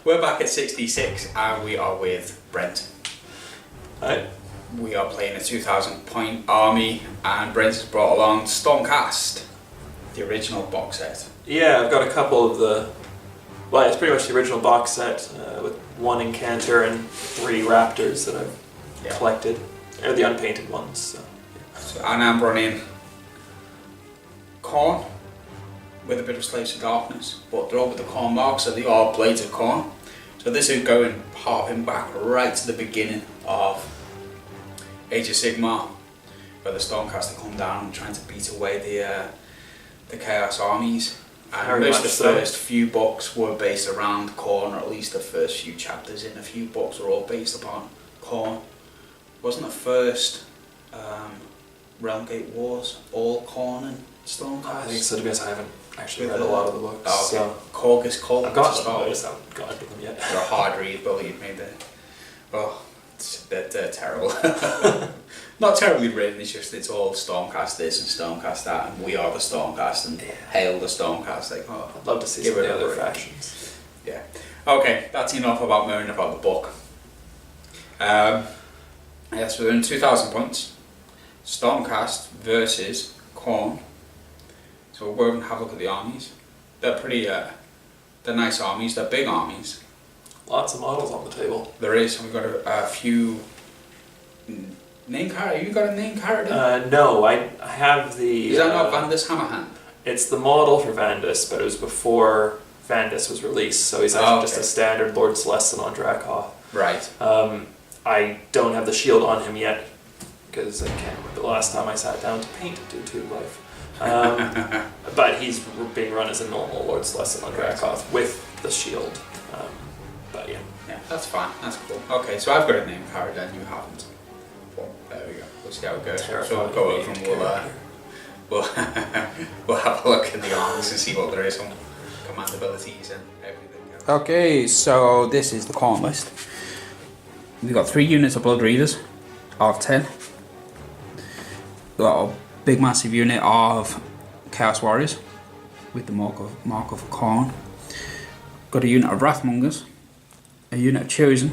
We're back at 66 and we are with Brent. Hi. We are playing a 2,000 point army and Brent has brought along Stormcast, the original box set. Yeah, I've got a couple of the... Well, it's pretty much the original box set with one Incanter and 3 Raptors that I've collected. They're the unpainted ones. So And I'm running Khorne with a bit of Slaves of Darkness, but they're all with the Khorne mark, so they are Blades of Khorne. So this is going harping back right to the beginning of Age of Sigmar, where the Stormcast have come down and trying to beat away the Chaos armies. And most of the first few books were based around Khorne, or at least the first few chapters in a few books were all based upon Khorne. Wasn't the first Realmgate Wars all Khorne and Stormcast? I think so, to be honest, I haven't actually read a lot of the books. Oh, okay. So. Korg's Cult. I've got them, I just haven't got into them yet. They're a hard read, believe me. They're terrible. Not terribly written, it's all Stormcast this and Stormcast that, and we are the Stormcast, and hail the Stormcast. Like, I'd love to see some of the other factions. Yeah. Okay, that's enough about moaning about the book. So we're in 2,000 points. Stormcast versus Khorne. So we'll go and have a look at the armies. They're pretty, they're nice armies, they're big armies. Lots of models on the table. There is, and we've got a few name character. You got a name character? No, I have the... Is that not Vandus Hammerhand? It's the model for Vandus, but it was before Vandus was released, so he's actually just a standard Lord Celestin on Dracoth. Right. I don't have the shield on him yet, because I can't remember the last time I sat down to paint due to life. But he's being run as a normal Lord Celestin on Dracoth with the shield. But yeah. Yeah, that's fine. That's cool. Okay, so I've got a name character and you haven't. Well, there we go. We'll see how it goes. So we'll go over and we'll have a look at the armies and see what there is on command abilities and everything else. Okay, so this is the Khorne list. We've got 3 units of Blood Readers of 10. We've got a big massive unit of Chaos Warriors with the mark of Khorne. Got a unit of Wrathmongers, a unit of Chosen,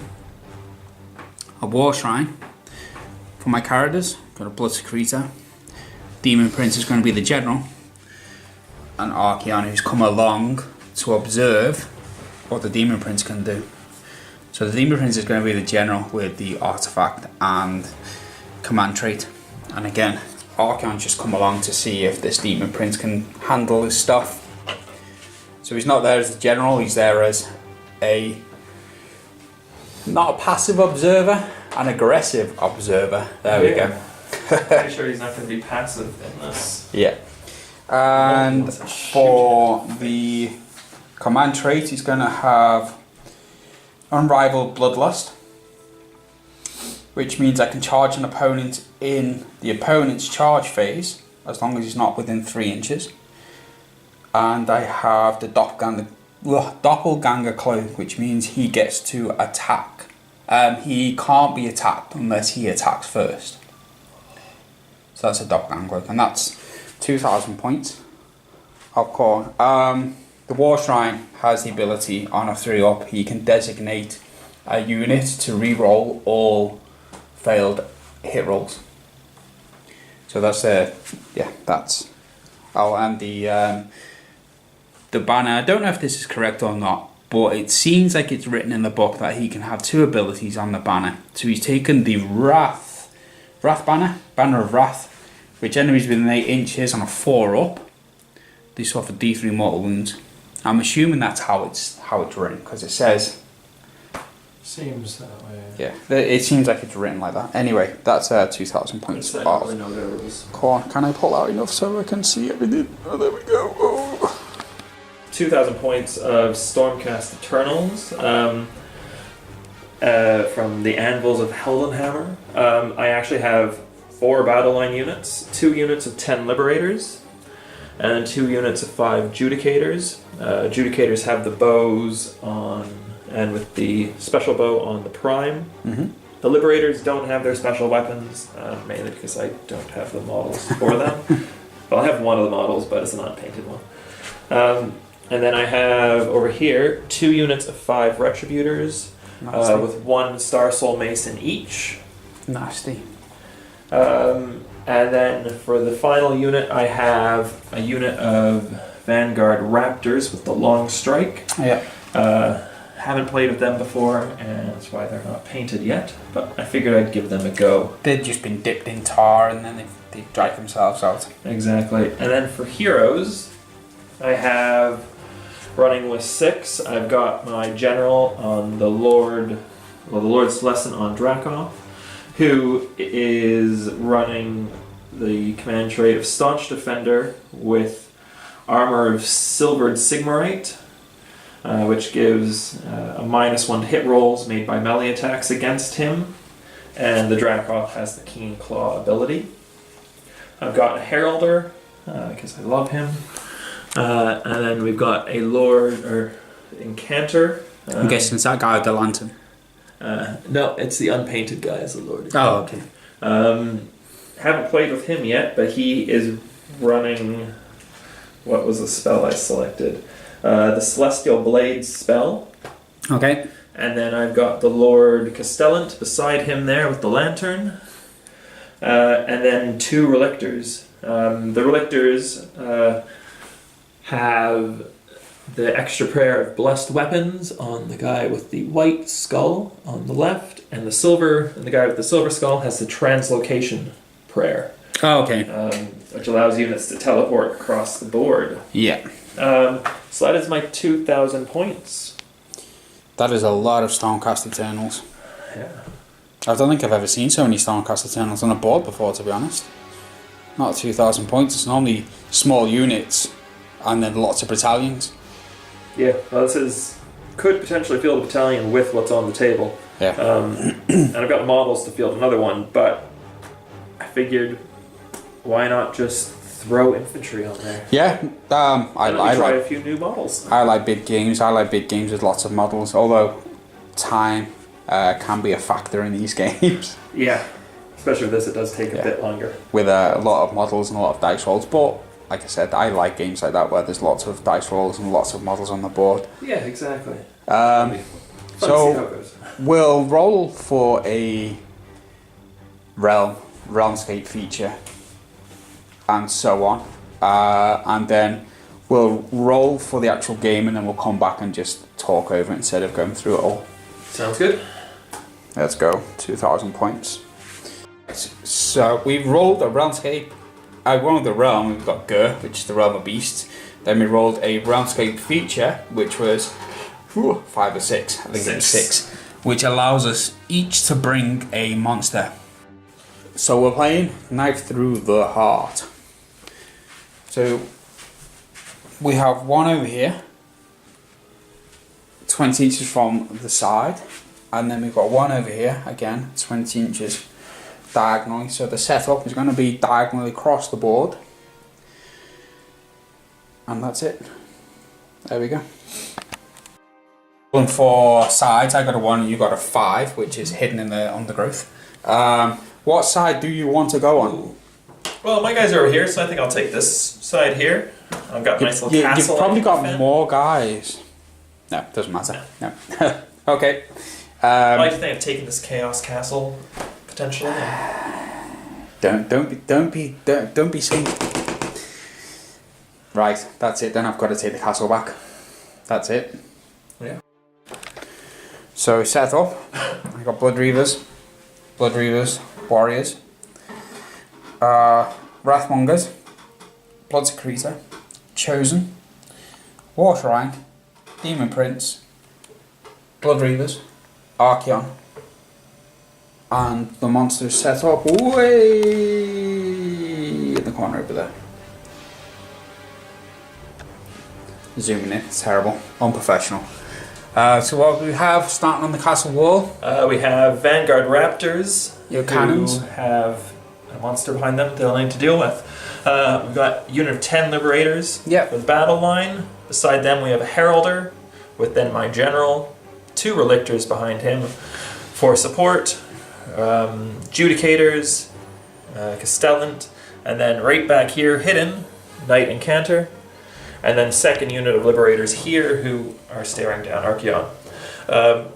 a War Shrine. For my characters, got a Blood Secretor. Demon Prince is going to be the general, and Archaon, who's come along to observe what the Demon Prince can do. So the Demon Prince is going to be the general with the artifact and command trait, and again Archaon's just come along to see if this Demon Prince can handle his stuff. So he's not there as a general, he's there as not a passive observer, an aggressive observer. There we go. Pretty sure he's not going to be passive in this. Yeah. And for the command trait, he's going to have Unrivaled Bloodlust, which means I can charge an opponent in the opponent's charge phase, as long as he's not within 3 inches. And I have the Doppelganger Cloak, which means he gets to attack. He can't be attacked unless he attacks first. So that's a Doppelganger Cloak, and that's 2,000 points of Khorne. The War Shrine has the ability on a 3-up, he can designate a unit to re-roll all failed hit rolls. So that's that's. Oh, and the banner, I don't know if this is correct or not, but it seems like it's written in the book that he can have 2 abilities on the banner. So he's taken the Wrath banner, Banner of Wrath, which enemies within 8 inches on a 4 up, they suffer D3 mortal wounds. I'm assuming that's how it's written, because it says... Seems that way. Yeah, it seems like it's written like that. Anyway, that's 2,000 points. I don't really know their rules. Khorne, can I pull out enough so I can see everything? Oh, there we go. Oh. 2,000 points of Stormcast Eternals from the Anvils of Heldenhammer. I actually have 4 battle line units, 2 units of 10 Liberators, and 2 units of 5 Judicators. Judicators have the bows on, and with the special bow on the prime. Mm-hmm. The Liberators don't have their special weapons, mainly because I don't have the models for them. Well, I have one of the models, but it's a non-painted one. And then I have over here 2 units of 5 Retributors, with 1 Star Soul Mason each. Nasty. And then for the final unit, I have a unit of Vanguard Raptors with the long strike. Yeah. Haven't played with them before, and that's why they're not painted yet, but I figured I'd give them a go. They've just been dipped in tar and then they've dragged themselves out. Exactly. And then for heroes, I have, running with 6, I've got my general on the Lord's Lesson on Dracoth, who is running the command trait of Staunch Defender with armor of Silvered Sigmarite, which gives a -1 to hit rolls made by melee attacks against him, and the Dracoth has the Keen Claw ability. I've got a Heralder, because I love him, and then we've got a Lord, or Incanter. I'm guessing it's that guy with the lantern. No, it's the unpainted guy as the Lord. Oh, okay. Haven't played with him yet, but he is running... What was the spell I selected? The Celestial Blade spell. Okay. And then I've got the Lord Castellant beside him there with the lantern. And then 2 Relictors. The Relictors have the extra prayer of Blessed Weapons on the guy with the white skull on the left, and the guy with the silver skull has the Translocation prayer. Oh, okay. Which allows units to teleport across the board. Yeah. So that is my 2,000 points. That is a lot of Stormcast Eternals. Yeah. I don't think I've ever seen so many Stormcast Eternals on a board before, to be honest. Not 2,000 points, it's normally small units and then lots of battalions. Yeah, well, could potentially field a battalion with what's on the table. Yeah. And I've got models to field another one, but I figured, why not just throw infantry on there? Yeah, I try like a few new models. I like big games. I like big games with lots of models. Although time can be a factor in these games. Yeah, especially with this, it does take a bit longer. With a lot of models and a lot of dice rolls, but like I said, I like games like that where there's lots of dice rolls and lots of models on the board. Yeah, exactly. So we'll roll for a Realmscape feature and so on, and then we'll roll for the actual game, and then we'll come back and just talk over it instead of going through it all. Sounds good. Let's go. 2,000 points. So we've rolled a Realmscape. I rolled the realm. We've got Ghur, which is the realm of beasts. Then we rolled a Realmscape feature, which was 5 or 6. I think it was 6, which allows us each to bring a monster. So we're playing Knife Through the Heart. So we have one over here, 20 inches from the side, and then we've got one over here, again, 20 inches diagonally. So the setup is going to be diagonally across the board, and that's it. There we go. And for sides, I got a 1, you got a 5, which is hidden in the undergrowth. What side do you want to go on? Well, my guys are over here, so I think I'll take this side here. I've got a nice little castle. You've probably got more guys. No, doesn't matter. No. Okay. I think I've taken this Chaos Castle potentially. Don't be silly. Right, that's it. Then I've got to take the castle back. That's it. Yeah. So set up. I got Blood Reavers, Warriors. Wrathmongers, Blood Secretor, Chosen, War Shrine, Demon Prince, Blood Reavers, Archeon, and the monsters set up way in the corner over there. Zooming in, it's terrible, unprofessional. So what do we have starting on the castle wall? We have Vanguard Raptors. Your cannons. Who have a monster behind them they'll need to deal with. We've got a unit of 10 Liberators Yep. for the battle line. Beside them we have a Heralder, with then my General, 2 Relictors behind him for support, Judicators, Castellant, and then right back here, hidden, Knight and Cantor, and then second unit of Liberators here who are staring down Archeon.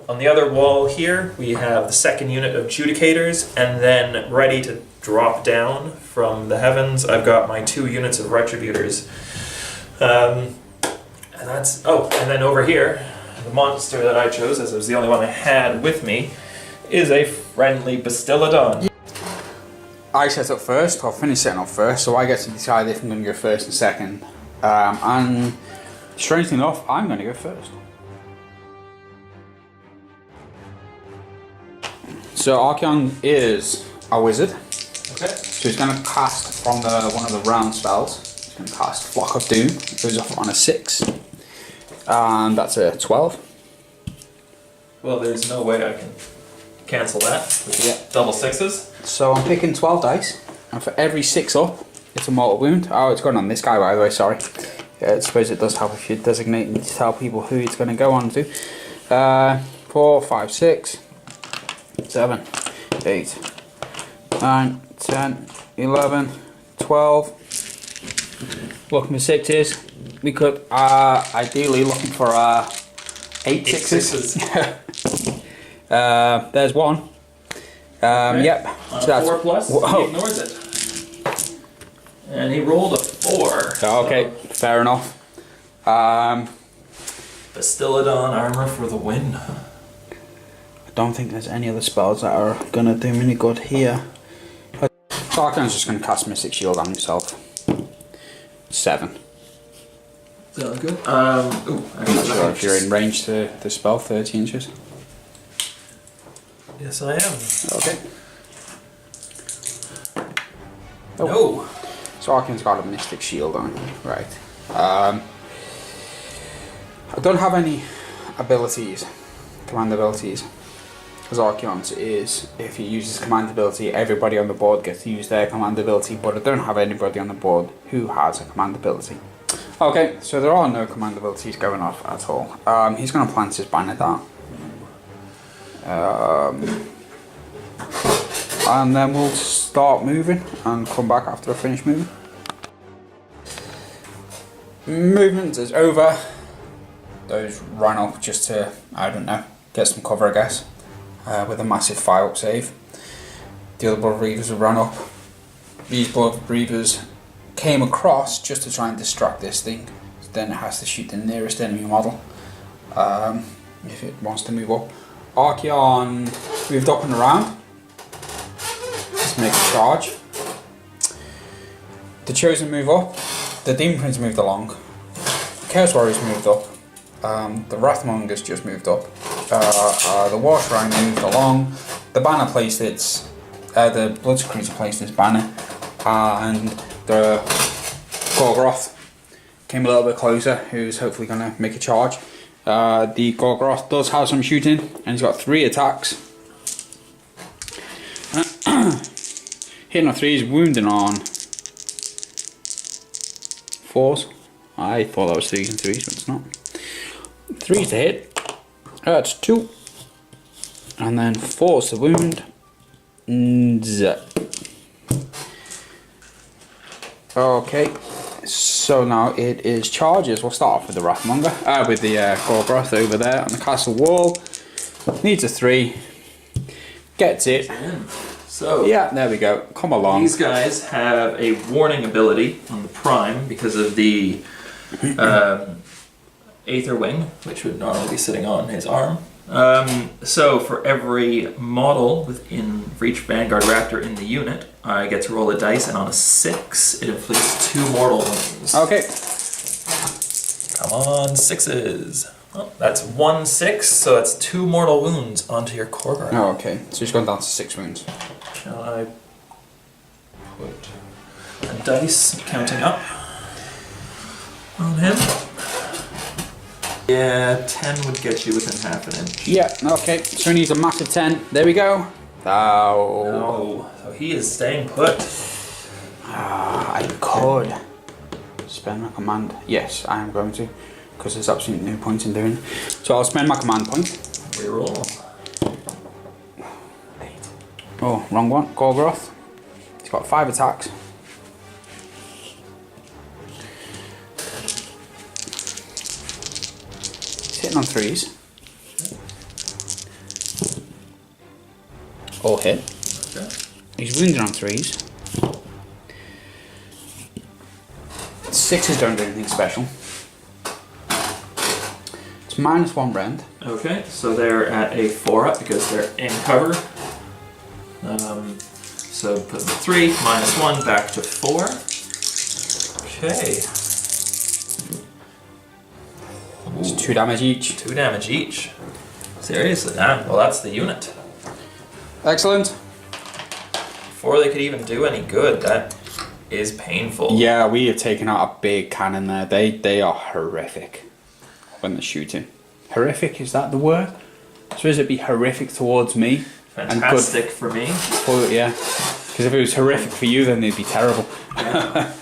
On the other wall here, we have the second unit of Judicators, and then ready to drop down from the heavens, I've got my 2 units of Retributors. And then over here, the monster that I chose, as it was the only one I had with me, is a friendly Bastiladon. I set up first, I'll finish setting up first, so I get to decide if I'm going to go first and second. And strangely enough, I'm going to go first. So Archeon is a wizard. Okay. So he's going to cast from one of the round spells. He's going to cast Flock of Doom. It goes off on a 6. And that's a 12. Well, there's no way I can cancel that with double 6s. So I'm picking 12 dice. And for every 6 up, it's a mortal wound. Oh, it's going on this guy, by the way, sorry. I suppose it does help if you designate and tell people who it's going to go on to. 4, 5, 6, 7, 8, 9, 10, 11, 12. Looking for 6s. We could, ideally looking for 8 6s. There's one. Okay. Yep. On So a 4 plus, Whoa. he ignores it. And he rolled a 4. Okay, fair enough. Bastiladon armor for the win. I don't think there's any other spells that are gonna do me any good here. Archeon's just gonna cast Mystic Shield on himself. 7. Sounds good. I'm not sure if you're in range to the spell, 30 inches. Yes, I am. Okay. No. So Archeon's got a Mystic Shield on, right. I don't have any abilities, command abilities. Because Archeon's is, if he uses command ability, everybody on the board gets to use their command ability, but I don't have anybody on the board who has a command ability. Okay, so there are no command abilities going off at all. He's going to plant his banner down. And then we'll start moving and come back after I finish moving. Movement is over. Those ran up just to, I don't know, get some cover, I guess, with a massive 5-up save. The other Blood Reavers have run up. These Blood Reavers came across just to try and distract this thing. So then it has to shoot the nearest enemy model if it wants to move up. Archeon moved up and around. Let's make a charge. The Chosen move up. The Demon Prince moved along. Chaos Warriors moved up. The Wrathmongers just moved up. The War Shrine moved along. The banner placed its. The Blood Secretor placed its banner. And the Gorgoroth came a little bit closer, who's hopefully going to make a charge. The Gorgoroth does have some shooting, and he's got 3 attacks. Hitting on 3s, wounding on 4s. I thought that was 3s and 3s, but it's not. 3s to hit. That's 2. And then 4s to wound. Okay, so now it is charges. We'll start off with the Wrathmonger, with the Gorgoroth over there on the castle wall. Needs a 3. Gets it. So yeah, there we go. Come along. These guys have a warning ability on the Prime because of the Aether Wing, which would normally be sitting on his arm. So for every model within for each Vanguard Raptor in the unit, I get to roll a dice, and on a 6, it inflicts 2 mortal wounds. Okay. Come on, 6s. Oh, that's 1 6, so that's 2 mortal wounds onto your Khorne. Oh, okay. So he's gone down to 6 wounds. Shall I put a dice counting up on him? Yeah, 10 would get you within half an inch. Yeah, okay. So he needs a massive 10. There we go. Oh. No, so he is staying put. I could spend my command. Yes, I am going to. Because there's absolutely no point in doing it. So I'll spend my command point. Reroll. Oh, wrong one. Gorgoroth. He's got 5 attacks. He's hitting on 3s. All hit. Okay. He's wounded on 3s. 6s don't do anything special. It's -1 rend. Okay, so they're at a 4 up because they're in cover. So put them 3, -1, back to 4. Okay. It's 2 damage each. 2 damage each. Seriously, damn. Well, that's the unit. Excellent. Before they could even do any good, that is painful. Yeah, we have taken out a big cannon there. They are horrific when they're shooting. Horrific, is that the word? I suppose it'd be horrific towards me. Fantastic and good for me. for, yeah. Because if it was horrific for you, then they'd be terrible. Yeah.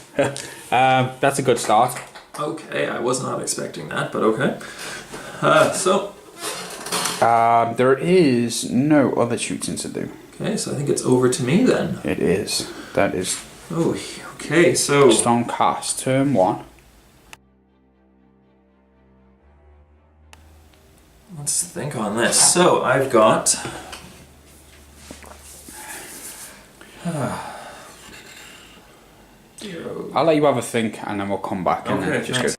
That's a good start. Okay, I was not expecting that, but okay. So. There is no other shooting to do. Okay, so I think it's over to me then. It is. That is. Oh, okay, so. Stormcast, turn 1. Let's think on this. So I've got. I'll let you have a think and then we'll come back and then just thanks.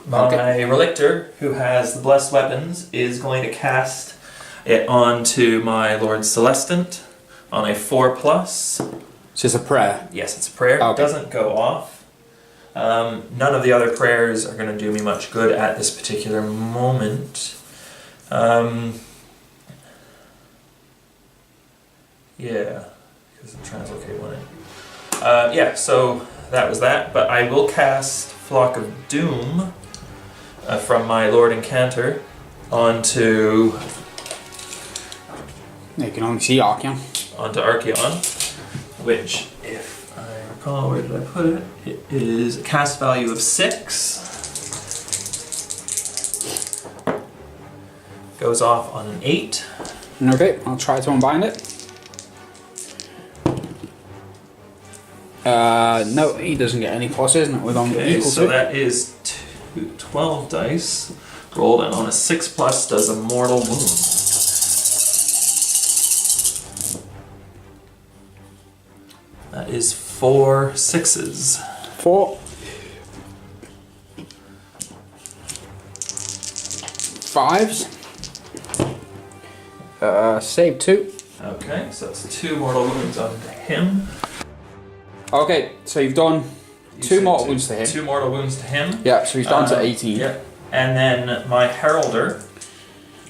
go. My Relictor, who has the Blessed Weapons, is going to cast it onto my Lord Celestant on a 4+. So it's a prayer? Yes, it's a prayer. Okay. It doesn't go off. None of the other prayers are going to do me much good at this particular moment. Yeah, because the translocate went in. Yeah, so that was that, but I will cast Flock of Doom from my Lord Incanter onto You can only see Archeon. Archeon, which, if I recall, where did I put it? It is a cast value of 6. Goes off on an 8. Okay, I'll try to unbind it. No, he doesn't get any pluses, not with on equal so to. that is 12 dice rolled, and on a 6+ does a mortal wound. That is 4 6s. 4. 5s. Save 2. Okay, so that's 2 mortal wounds on him. Okay, so you've done You 2 said mortal wounds to him. 2 mortal wounds to him. Yeah, so he's down to 18. Yep. And then my Heralder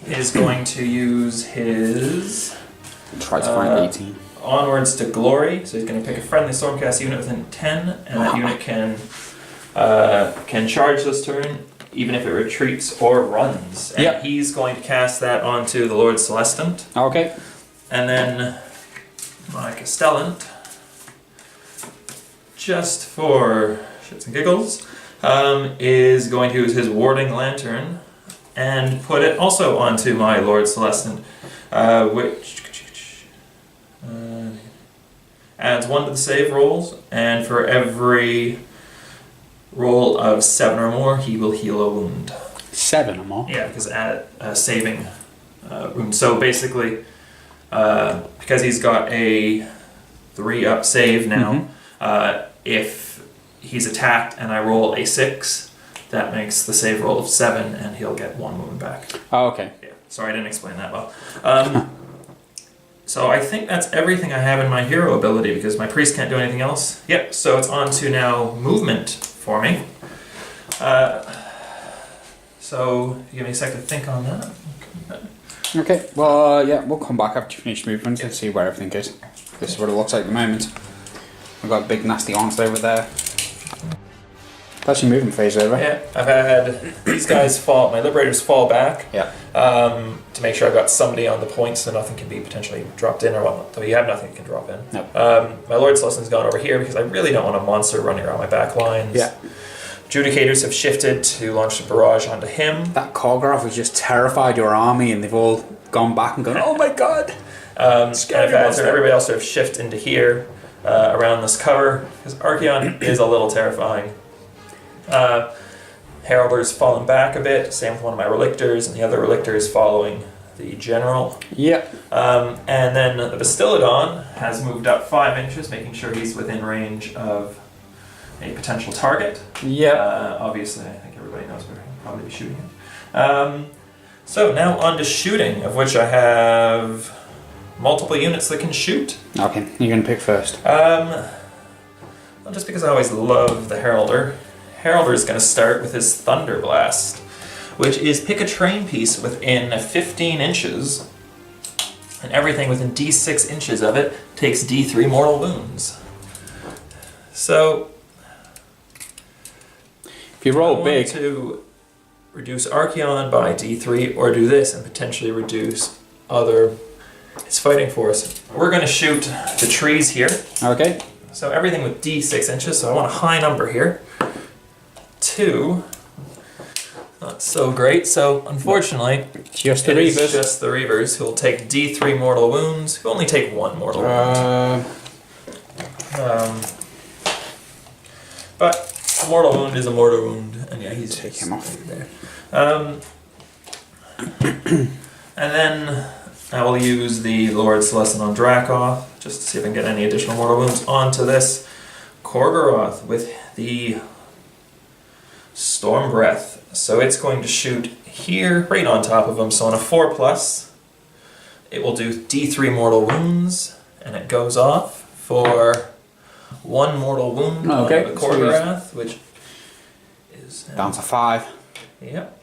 is going to use his Try to find 18. Onwards to Glory. So he's going to pick a friendly Stormcast unit within 10, and that unit can charge this turn, even if it retreats or runs. And Yep. he's going to cast that onto the Lord Celestant. Okay. And then my Castellant, just for shits and giggles, is going to use his Warding Lantern and put it also onto my Lord Celestant, which adds 1 to the save rolls, and for every roll of 7 or more, he will heal a wound. 7 or more? Yeah, because add a saving wound. So basically, because he's got a 3-up save now, if he's attacked and I roll a 6, that makes the save roll of 7, and he'll get 1 wound back. Oh, okay. Yeah. Sorry, I didn't explain that well. So I think that's everything I have in my hero ability because my priest can't do anything else. Yep, so it's on to now movement for me. So give me a sec to think on that. Okay, well, yeah, we'll come back after you finish movement and see where everything is. This is what it looks like at the moment. We've got a big nasty ants over there. That's your movement phase over. Yeah, I've had these guys fall, my liberators fall back. Yeah. To make sure I've got somebody on the point so nothing can be potentially dropped in or whatnot. Though you have nothing you can drop in. No. My Lord's Lesson's gone over here because I really don't want a monster running around my back lines. Yeah. Adjudicators have shifted to launch a barrage onto him. That Khorne was just terrified your army and they've all gone back and gone, oh my god! And I've had everybody else sort of shift into here around this cover because Archeon is a little terrifying. Heraldor's fallen back a bit, same with one of my Relictors, and the other Relictor is following the General. Yeah. And then the Bastiladon has moved up 5 inches, making sure he's within range of a potential target. Yeah. Obviously, I think everybody knows where he'll probably be shooting him. So now on to shooting, of which I have multiple units that can shoot. Okay, you're going to pick first. Well, just because I always love the Heraldor. Heraldor is going to start with his Thunder Blast, which is pick a terrain piece within 15 inches, and everything within D6 inches of it takes D3 mortal wounds. So, if you roll I big, want to reduce Archeon by D3, or do this and potentially reduce other his fighting force. We're going to shoot the trees here. okay. So everything with D6 inches, so I want a high number here. 2. Not so great, so unfortunately, Just the it is Reavers. just the Reavers who will take D3 mortal wounds, who only take 1 mortal wound. But a mortal wound is a mortal wound, and yeah, he's Take him off. there. And then I will use the Lord's Lesson on Dracoth, just to see if I can get any additional mortal wounds onto this Khorne with the Storm Breath. So it's going to shoot here, right on top of him. So on a 4+, it will do D3 mortal wounds, and it goes off for 1 mortal wound Okay, on the so Khorne, which is Down to 5. Yep.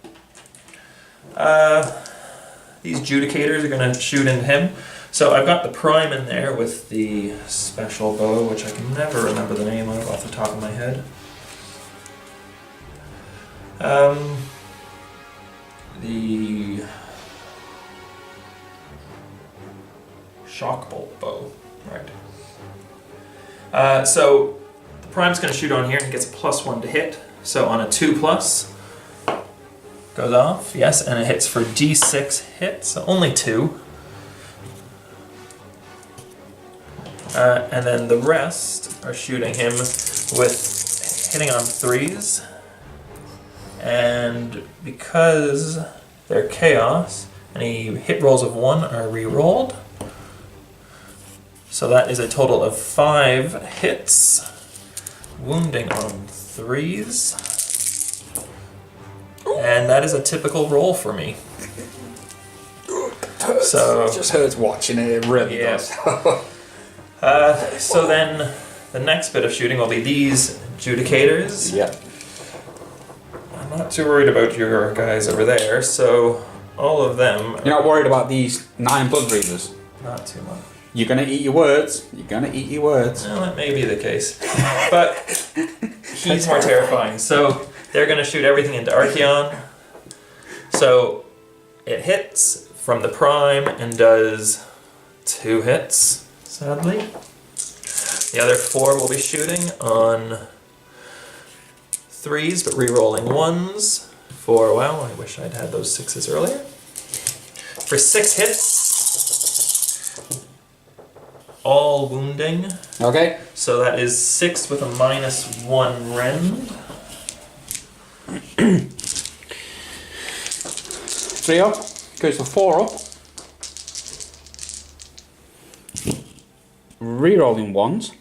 These Judicators are going to shoot into him. So I've got the Prime in there with the special bow, which I can never remember the name of off the top of my head. The Shockbolt bow, right. So the Prime's going to shoot on here and gets a +1 to hit. So on a 2+, goes off, yes, and it hits for D6 hits, so only 2. And then the rest are shooting him with hitting on 3s. And because they're chaos, any hit rolls of 1 are re-rolled. So that is a total of 5 hits, wounding on 3s. And that is a typical roll for me. So It just hurts watching it, it really Yes. does. So then the next bit of shooting will be these Judicators. Yeah. I'm not too worried about your guys over there, so all of them You're not worried about these 9 Blood Reavers? not too much. You're going to eat your words. You're going to eat your words. Well, that may be the case. But he's more terrifying. So they're going to shoot everything into Archeon. So it hits from the Prime and does 2 hits, sadly. The other 4 will be shooting on 3s, but re-rolling 1s for, wow, I wish I'd had those 6s earlier. For 6 hits, all wounding. Okay. So that is 6 with a -1 rend. 3 up. Goes for 4 up. Rerolling 1s.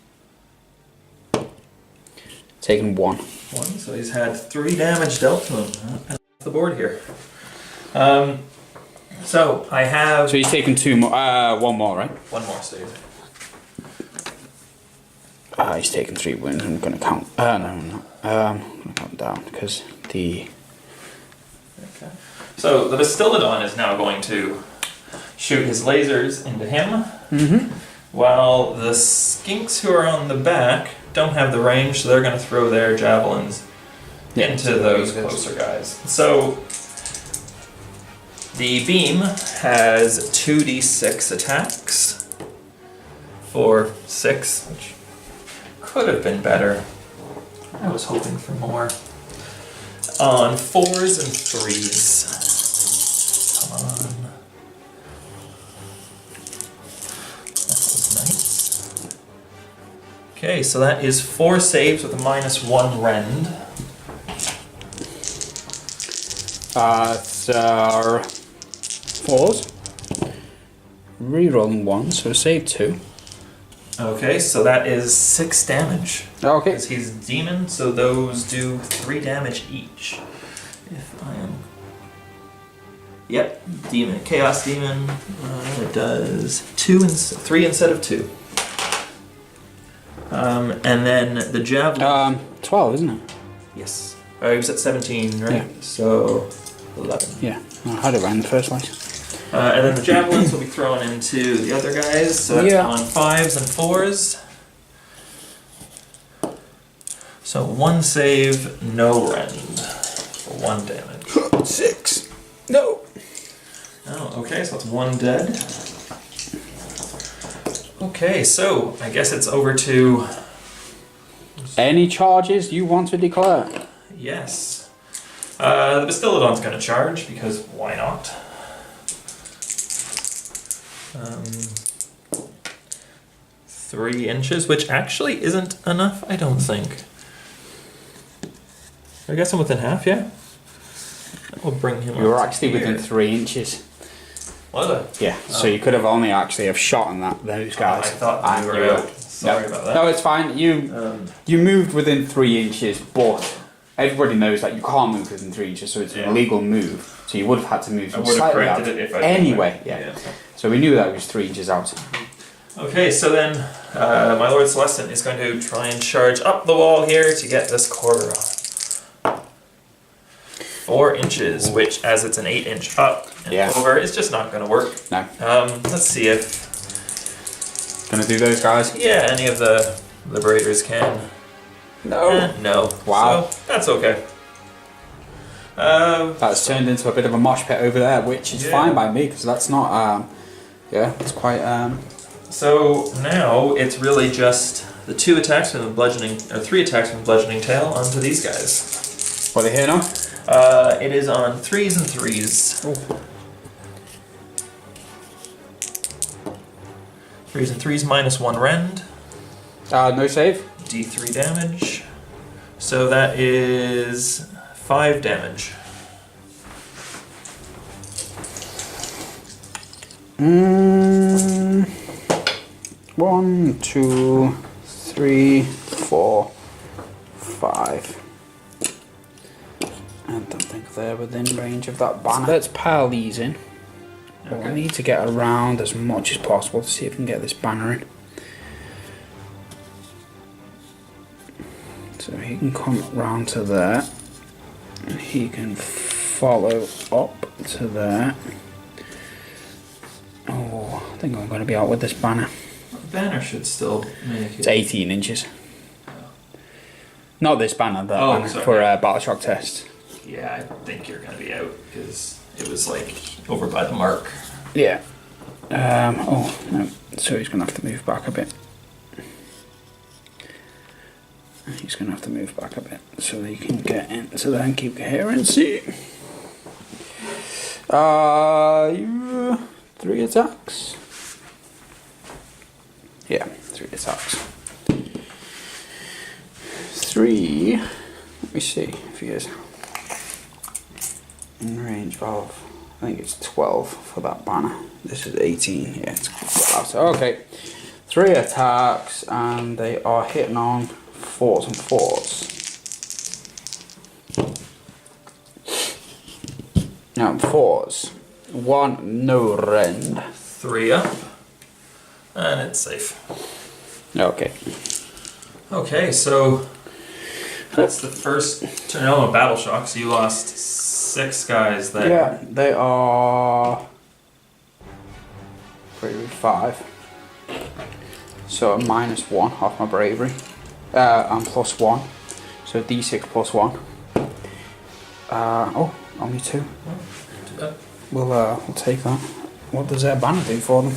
Taking 1. 1, so he's had 3 damage dealt to him. Off the board here. So I have So he's taken two more. One more, right? one more save. He's taken 3 wounds. I'm going to count. No, I'm not. I'm going to count down because the. Okay. So the Bastillodon is now going to shoot his lasers into him, while the skinks who are on the back don't have the range, so they're going to throw their javelins into those closer guys. So the beam has 2d6 attacks for 6, which could have been better. I was hoping for more. On 4s and 3s. Come on. That was nice. Okay, so that is 4 saves with a -1 rend. So 4s. Rerolling 1, so save 2. Okay, so that is 6 damage. Okay. Because he's a demon, so those do 3 damage each. If I am... Yep, demon, chaos demon. It does 3 instead of 2. And then the javelin. 12, isn't it? Yes. He was at 17, right? Yeah. So 11. Yeah, I had it right in the first place. And then the javelins will be thrown into the other guys. So that's on 5s and 4s. So 1 save, no rend. For 1 damage. 6. No. Oh, okay, so that's 1 dead. Okay, so I guess it's over to... Any charges you want to declare? Yes. The Bastillodon's going to charge, because why not? 3 inches, which actually isn't enough, I don't think. I guess I'm within half, yeah? That will bring him You were up to actually within here. 3 inches. Was I? Yeah, so you could have only actually have shot on those guys. I thought and we you were out. Sorry about that. No, it's fine. You moved within 3 inches, but everybody knows that you can't move within 3 inches, so it's an illegal move. So you would have had to move I would have slightly out. corrected it if I Anyway, yeah. So we knew that it was 3 inches out. Okay, so then my Lord Celestin is going to try and charge up the wall here to get this quarter on. 4 inches, which, as it's an 8-inch up and over, is just not going to work. No. Let's see if... Gonna do those guys? Yeah, any of the Liberators can. No. No. Wow. So, that's okay. That's turned into a bit of a mosh pit over there, which is fine by me, because that's not, it's quite, So now it's really just the 2 attacks from the bludgeoning, or 3 attacks from the bludgeoning tail onto these guys. What are they here now? It is on 3s and 3s. Oh. 3s and 3s -1 rend. No save. D3 damage. So that is 5 damage. One, 2, 3, 4, 5. I don't think they're within range of that banner. So let's pile these in. Okay. We'll need to get around as much as possible to see if we can get this banner in. So he can come round to there. And he can follow up to there. Oh, I think I'm going to be out with this banner. The banner should still make it. It's 18 inches. Not this banner, that banner sorry. for a battle shock test. Yeah, I think you're going to be out because it was like over by the mark. Yeah. Oh, no. So he's going to have to move back a bit. He's going to have to move back a bit so he can get into there and keep coherency. 3 attacks. Yeah, 3 attacks. 3. Let me see if he is in range of. I think it's 12 for that banner. This is 18. Yeah, it's 12. Okay, 3 attacks, and they are hitting on 4s and 4s. Now 4s. 1, no rend. 3 up. And it's safe. Okay. Okay, so that's the first turn. Oh, battle shock. So you lost 6 guys there. Yeah, they are bravery 5. So -1 off my bravery. And +1. So D6 +1. Oh, only 2. We'll take that. What does their banner do for them?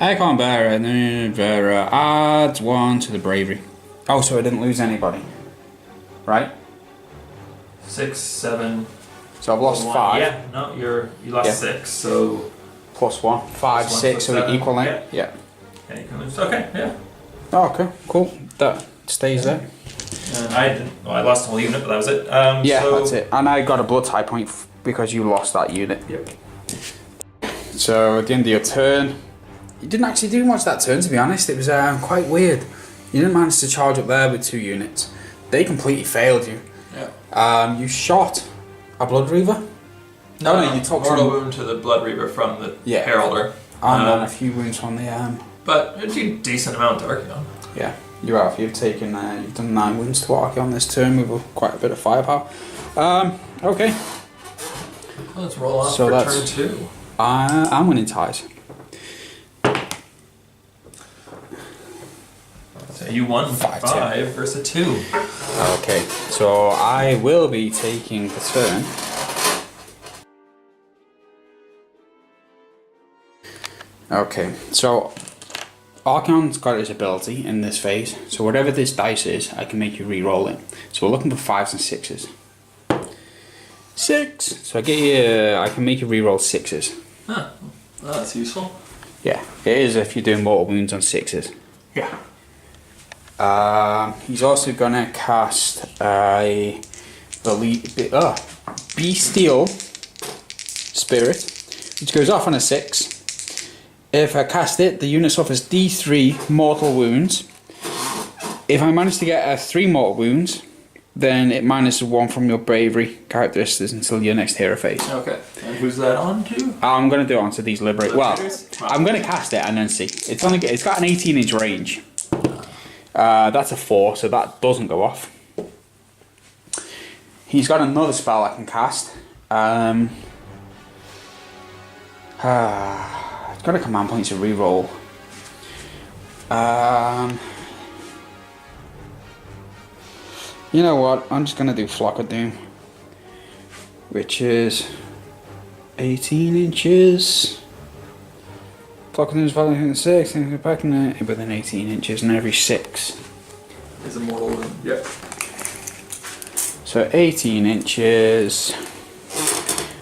I can't bear it. Adds 1 to the bravery. Oh, so I didn't lose anybody. Right? 6, 7. So I've lost 1. 5. Yeah, no, you lost 6, so +1. 5, 6, so we equal it. Yeah. Yeah, you can lose. Okay, yeah. Oh, okay, cool. That stays there. And I lost a whole unit, but that was it. Yeah, so that's it. And I got a blood tie point because you lost that unit. Yep. So at the end of your turn, you didn't actually do much that turn, to be honest. It was quite weird. You didn't manage to charge up there with 2 units. They completely failed you. Yeah. You shot a blood reaver. No, you took mortal some wound to the blood reaver from the Yeah. heralder. and then a few wounds from the But a decent amount to Archeon. Yeah, you have. You've taken. You've done 9 wounds to Archeon this turn with quite a bit of firepower. Okay. Let's roll off So for that's- turn 2. I'm winning ties. So you won 5, 5 versus 2. Okay, so I will be taking the turn. Okay, so Archeon's got his ability in this phase, so whatever this dice is, I can make you re-roll it. So we're looking for 5s and 6s. 6! So I can make you re-roll 6s. Huh. Well, that's useful. Yeah, it is if you're doing mortal wounds on 6s. Yeah. He's also gonna cast a Bestial Spirit, which goes off on a 6. If I cast it, the unit suffers D3 mortal wounds. If I manage to get 3 mortal wounds, then it -1 from your bravery characteristics until your next hero phase. Okay. And who's that on to? I'm gonna do it onto these liberate. Well, Liberators? I'm gonna cast it and then see. It's got an 18-inch range. That's a 4, so that doesn't go off. He's got another spell I can cast. It's got a command point to reroll. You know what? I'm just gonna do Flock of Doom, which is 18 inches. Flock of Doom is value 6, and back within 18 inches, and every 6 Is a mortal wound. Yep. So 18 inches.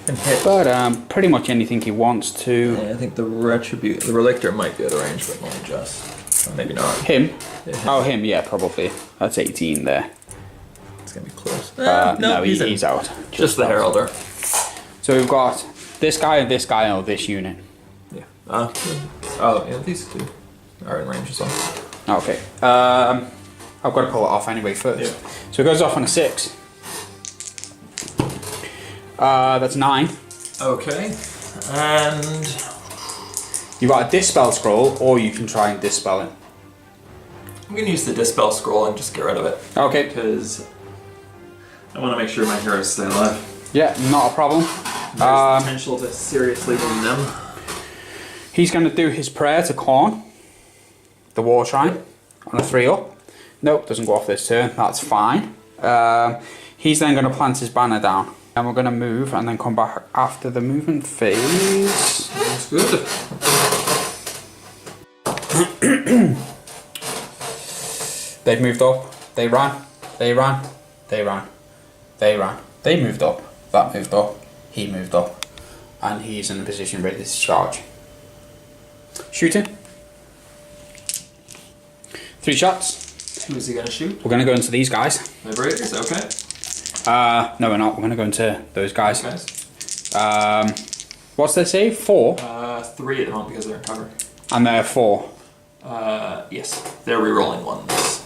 And hit. But pretty much anything he wants to. Yeah, I think the Relictor might be out of range, but only just. Or maybe not. Him? Yeah. Oh, him, yeah, probably. That's 18 there. It's gonna be close. No, he's out. Just the Heralder. So we've got this guy, or this unit. Yeah. Yeah, these 2 are in range as well. Okay. I've got to pull it off anyway first. Yeah. So it goes off on a 6. That's 9. Okay. And You've got a Dispel Scroll, or you can try and Dispel it. I'm gonna use the Dispel Scroll and just get rid of it. Okay. Because I want to make sure my heroes stay alive. Yeah, not a problem. There's potential to seriously wound them. He's going to do his prayer to Khorne, the War Shrine, on a 3-up. Nope, doesn't go off this turn. That's fine. He's then going to plant his banner down. And we're going to move and then come back after the movement phase. That's good. They've moved up. They ran. They ran. They ran. They ran. They moved up. That moved up. He moved up. And he's in a position ready to charge. Shooting. 3 shots. Who's he gonna shoot? We're going to go into these guys. Liberators, okay. No, we're not. We're going to go into those guys. Guys. What's their save? 4? 3 at the moment because they're in cover. And they're 4. Yes. They're re-rolling ones.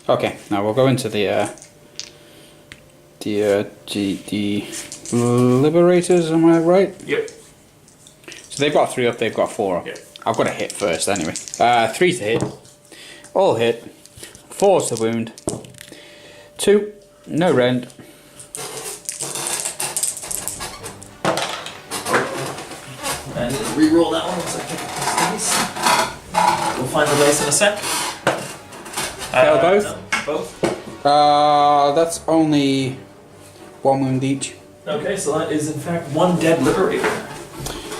Okay, now we'll go into the the Liberators, am I right? Yep. So they've got 3 up, they've got 4 up. Yep. I've got to hit first anyway. 3 to hit. All hit. 4 to wound. 2, no rend. And re-roll that one once I pick up this dice. We'll find the dice in a sec. Fail both? No, both. That's only 1 wound each. Okay, so that is in fact 1 dead Liberator.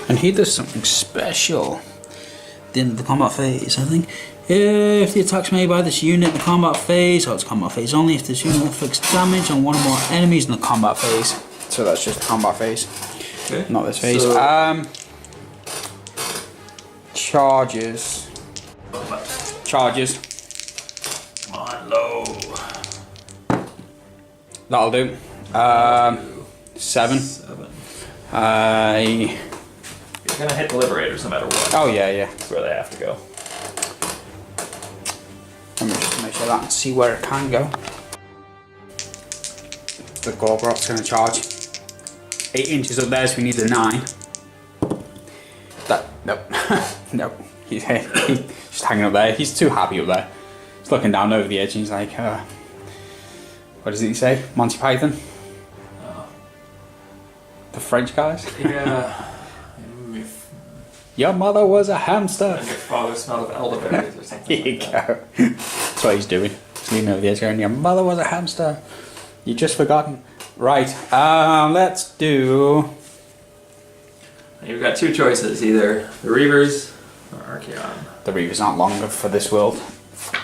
And he does something special. At the end of the combat phase, I think. If the attack's made by this unit in the combat phase, it's combat phase only if this unit inflicts damage on 1 or more enemies in the combat phase. So that's just the combat phase, Okay. not this phase. So, Charges. Charges. come on, low. That'll do. 7. 7. You're gonna hit the Liberators no matter what. Oh yeah. That's where they have to go. Let me just measure that and see where it can go. The Gorgrot's going to charge. 8 inches up there, so we need a 9. Nope. Nope. He's just hanging up there. He's too happy up there. He's looking down over the edge and he's like, what does he say? Monty Python? The French guys? Yeah. Your mother was a hamster. And your father smelled of elderberries or something. Here you go. That's what he's doing. He's leaning over the edge going, your mother was a hamster. You just forgotten. Right, let's do... You've got 2 choices, either the Reavers or Archaeon. The Reavers aren't long enough for this world.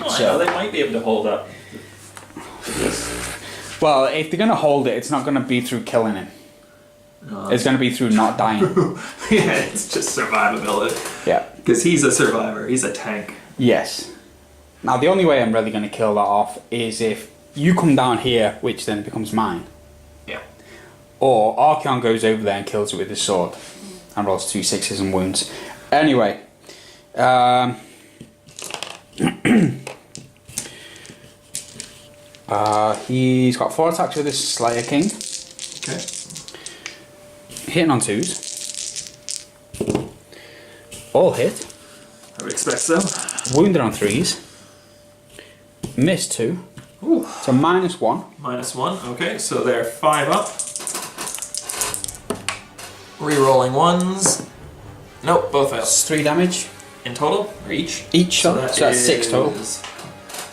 Oh, I know, they might be able to hold up. Well, if they're going to hold it, it's not going to be through killing him. No. It's going to be through not dying. Yeah, it's just survivability. Yeah. Because he's a survivor, he's a tank. Yes. Now, the only way I'm really going to kill that off is if you come down here, which then becomes mine. Yeah. Or Archaeon goes over there and kills it with his sword and rolls 2 6s and wounds. Anyway, he's got 4 attacks with his Slayer King. Okay. Hitting on 2s. All hit. I would expect so. Wounded on 3s. Missed 2. Ooh. So -1. -1, okay, so they're 5 up. Re-rolling 1s. Nope, both failed. That's 3 damage. In total? Or each? Each, so that's 6 total. So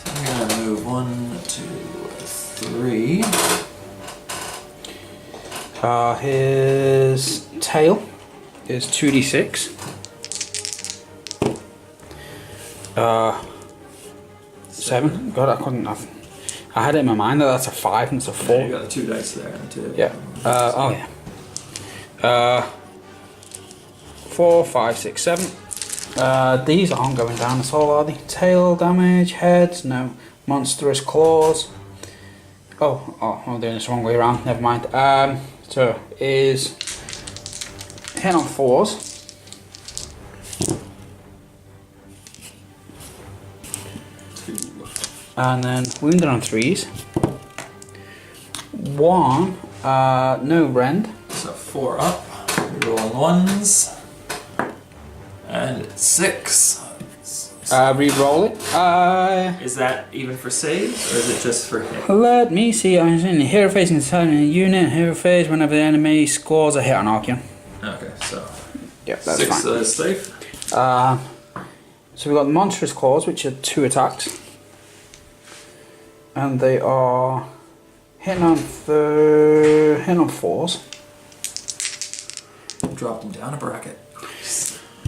I'm gonna move 1, 2, 3. His tail is 2d6. 7. God, I couldn't have. I had it in my mind that that's a 5 and it's a 4. Yeah, you got the 2 dice there. Too. Yeah. Oh yeah. 4, 5, 6, 7. These aren't going down at all, are they? Tail damage, heads, no. Monstrous claws. Oh, I'm doing this the wrong way around. Never mind. So is hit on 4s. And then wounded on 3s. 1, no rend. So 4 up. Rolling 1s. And 6. Re-roll it. Is that even for saves, or is it just for hit? Let me see. I'm in the hero phase inside a unit. Hero phase whenever the enemy scores a hit on Archaeon. Okay, so Yep, that's 6 fine. is safe. So we've got the monstrous claws, which are 2 attacks, and they are hitting on 4s. Drop them down a bracket.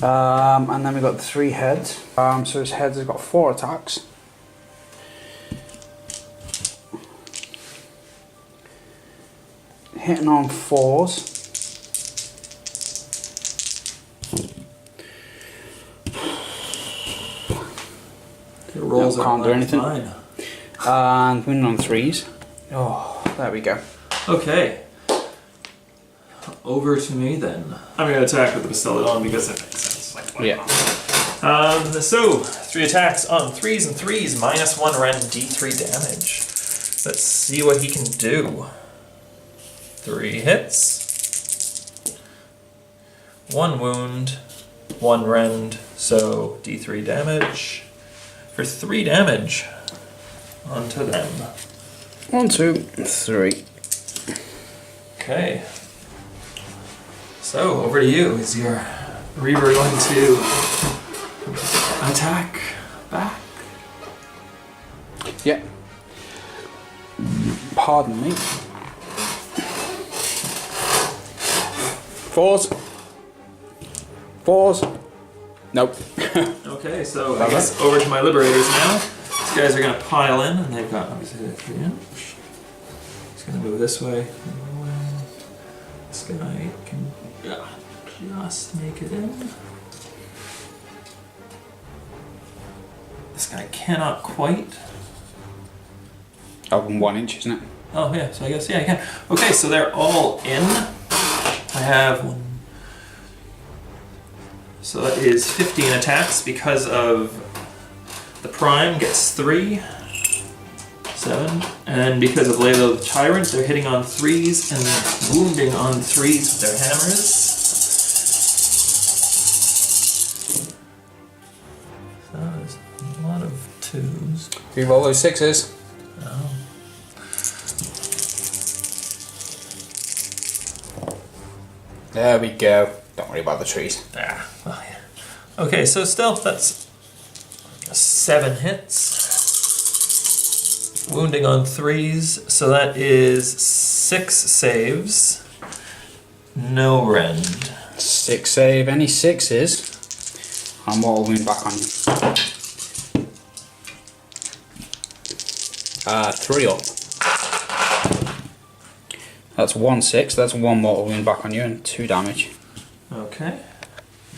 And then we've got the 3 heads. So his heads has got 4 attacks. Hitting on 4s. It rolls No, up can't do anything. Fine. And winning on 3s. Oh, there we go. Okay. Over to me then. I'm going to attack with the Bastellodon because it makes sense. Like, why Yeah. not? So 3 attacks on 3s and 3s, -1 rend, D3 damage. Let's see what he can do. 3 hits. 1 wound, 1 rend, so D3 damage. For 3 damage onto them. 1, 2, 3. Okay. So, over to you. Is your Reaver going to attack back? Yeah. Pardon me. 4s. 4s. Nope. Okay, so I guess over to my Liberators now. These guys are going to pile in, and they've got obviously the 3 inch. He's going to move this way. This guy can just make it in. This guy cannot quite. Oh, 1 inch, isn't it? Oh yeah, so I guess yeah, I can. Okay, so they're all in. I have 1. So that is 15 attacks because of the Prime gets 3, 7, and because of Layla the Tyrant, they're hitting on 3s and wounding on 3s with their hammers. So there's a lot of 2s. You roll those 6s. Oh. There we go. Don't worry about the trees. Ah, well, yeah. Okay, so stealth, that's 7 hits. Wounding on 3s, so that is 6 saves. No rend. 6 save. Any 6s. And mortal wound back on you. 3 up. That's 1 6. That's 1 mortal wound back on you and 2 damage. Okay.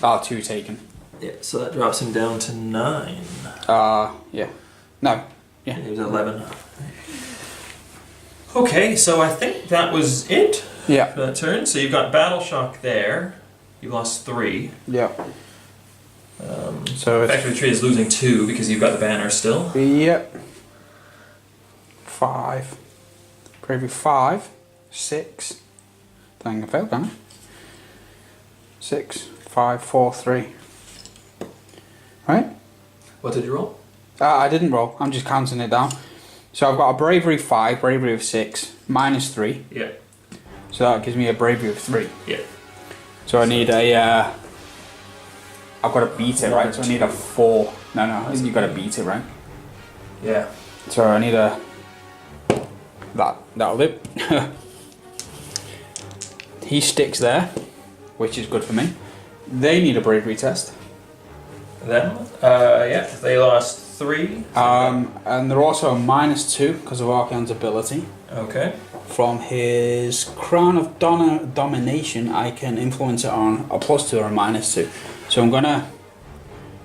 2 taken. Yeah, so that drops him down to 9. Yeah. No. Yeah. He was 11. Okay, so I think that was it Yeah. for that turn. So you've got Battle Shock there. You lost 3. Yeah. So it's... Factory Tree is losing 2 because you've got the banner still. Yep. 5. Bravery 5. 6. Don't think I failed, can I? 6, 5, 4, 3. Right? What did you roll? I didn't roll. I'm just counting it down. So I've got a bravery 5, bravery of 6, minus 3. Yeah. So that gives me a bravery of 3. Yeah. So I need a... I've got to beat it, right? So I need a 4. No, you've got to beat it, right? Yeah. So I need a... That'll do. He sticks there, which is good for me. They need a bravery test. Them? Yeah, they lost 3. And they're also a minus 2 because of Archeon's ability. Okay. From his Crown of Domination, I can influence it on a +2 or a -2. So I'm gonna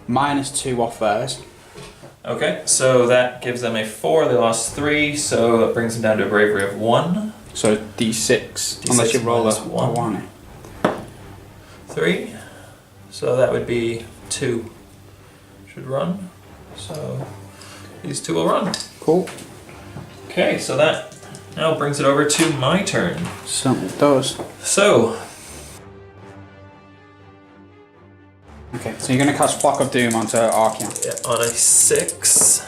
-2 off theirs. Okay, so that gives them a 4. They lost 3, so that brings them down to a bravery of 1. So D6 unless you roll a minus 1. 1. 3. So that would be 2. Should run. So these 2 will run. Cool. Okay, so that now brings it over to my turn. Something does. So, Okay, so you're gonna cast Flock of Doom onto Archeon. yeah, on a 6,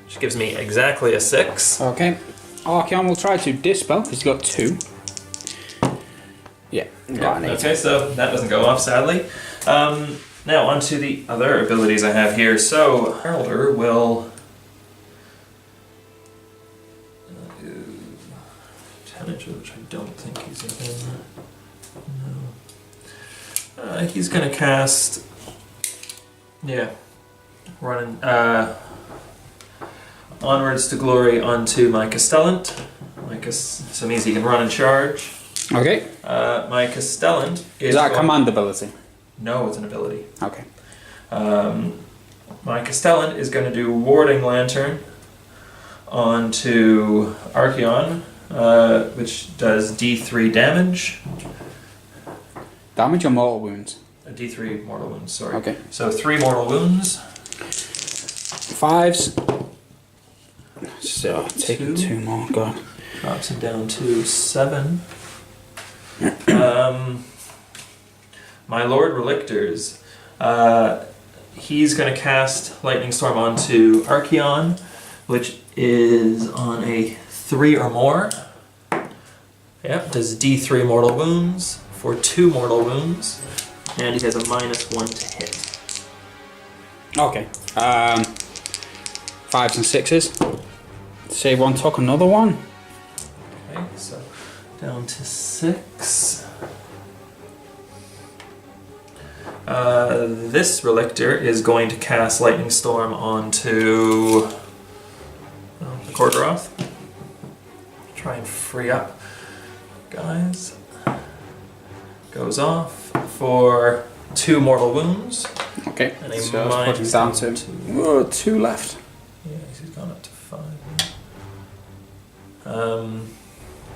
which gives me exactly a 6. Okay. Archeon will try to dispel because he's got 2. Yeah, got an 8. Okay, so that doesn't go off, sadly. Now, on to the other abilities I have here. So, Heralder will do 10 inches, which I don't think he's within. No. He's going to cast... Yeah. Running... Onwards to Glory onto my Castellant. So it means he can run and charge. Okay. My Castellant Is that a command ability? No, it's an ability. Okay. My Castellant is going to do Warding Lantern onto Archeon, which does D3 damage. Damage or mortal wounds? D3 mortal wounds, sorry. Okay. So 3 mortal wounds. 5s. So taking 2 more, go on. Drops him down to 7. My Lord Relictors. He's going to cast Lightning Storm onto Archeon, which is on a 3 or more. Yep, does D3 mortal wounds for 2 mortal wounds, and he has a -1 to hit. Okay. 5s and 6s. Save one, took another one. Okay, so down to 6. This Relictor is going to cast Lightning Storm onto the Khorne. Try and free up guys. Goes off for 2 mortal wounds. Okay, And a so let's put him down to 2 left. Yeah, he's gone up to 5.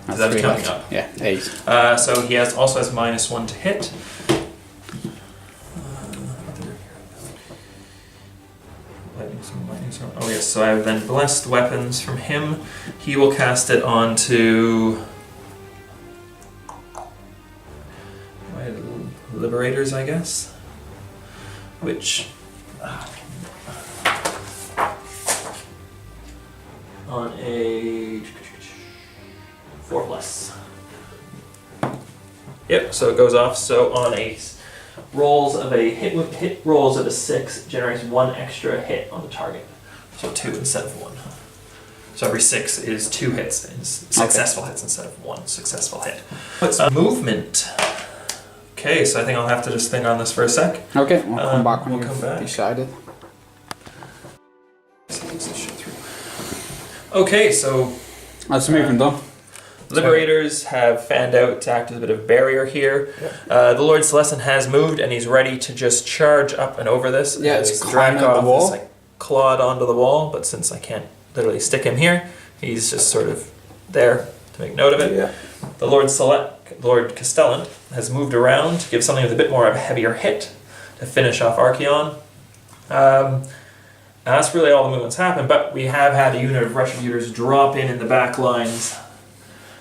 That's That's 3 coming left. up. Yeah, 8. So he also has -1 to hit. Lightning storm. Oh yes, so I have then blessed weapons from him. He will cast it onto my liberators, I guess. Which on a 4+. Yep, so it goes off. So on a rolls of a hit rolls of a 6 generates 1 extra hit on the target. So 2 instead of 1. So every 6 is 2 hits, successful hits instead of 1 successful hit. Movement. Okay, so I think I'll have to just think on this for a sec. Okay, we'll come back when we'll you've come back. decided. Okay, so That's moving done. Liberators have fanned out to act as a bit of barrier here. The Lord Celestin has moved and he's ready to just charge up and over this. Yeah, it's drag climbing the wall. It's like clawed onto the wall, but since I can't literally stick him here, he's just sort of there to make note of it. Yeah. The Lord Castellan has moved around to give something with a bit more of a heavier hit to finish off Archeon. Now that's really all the movements happen, but we have had a unit of Retributors drop in the back lines,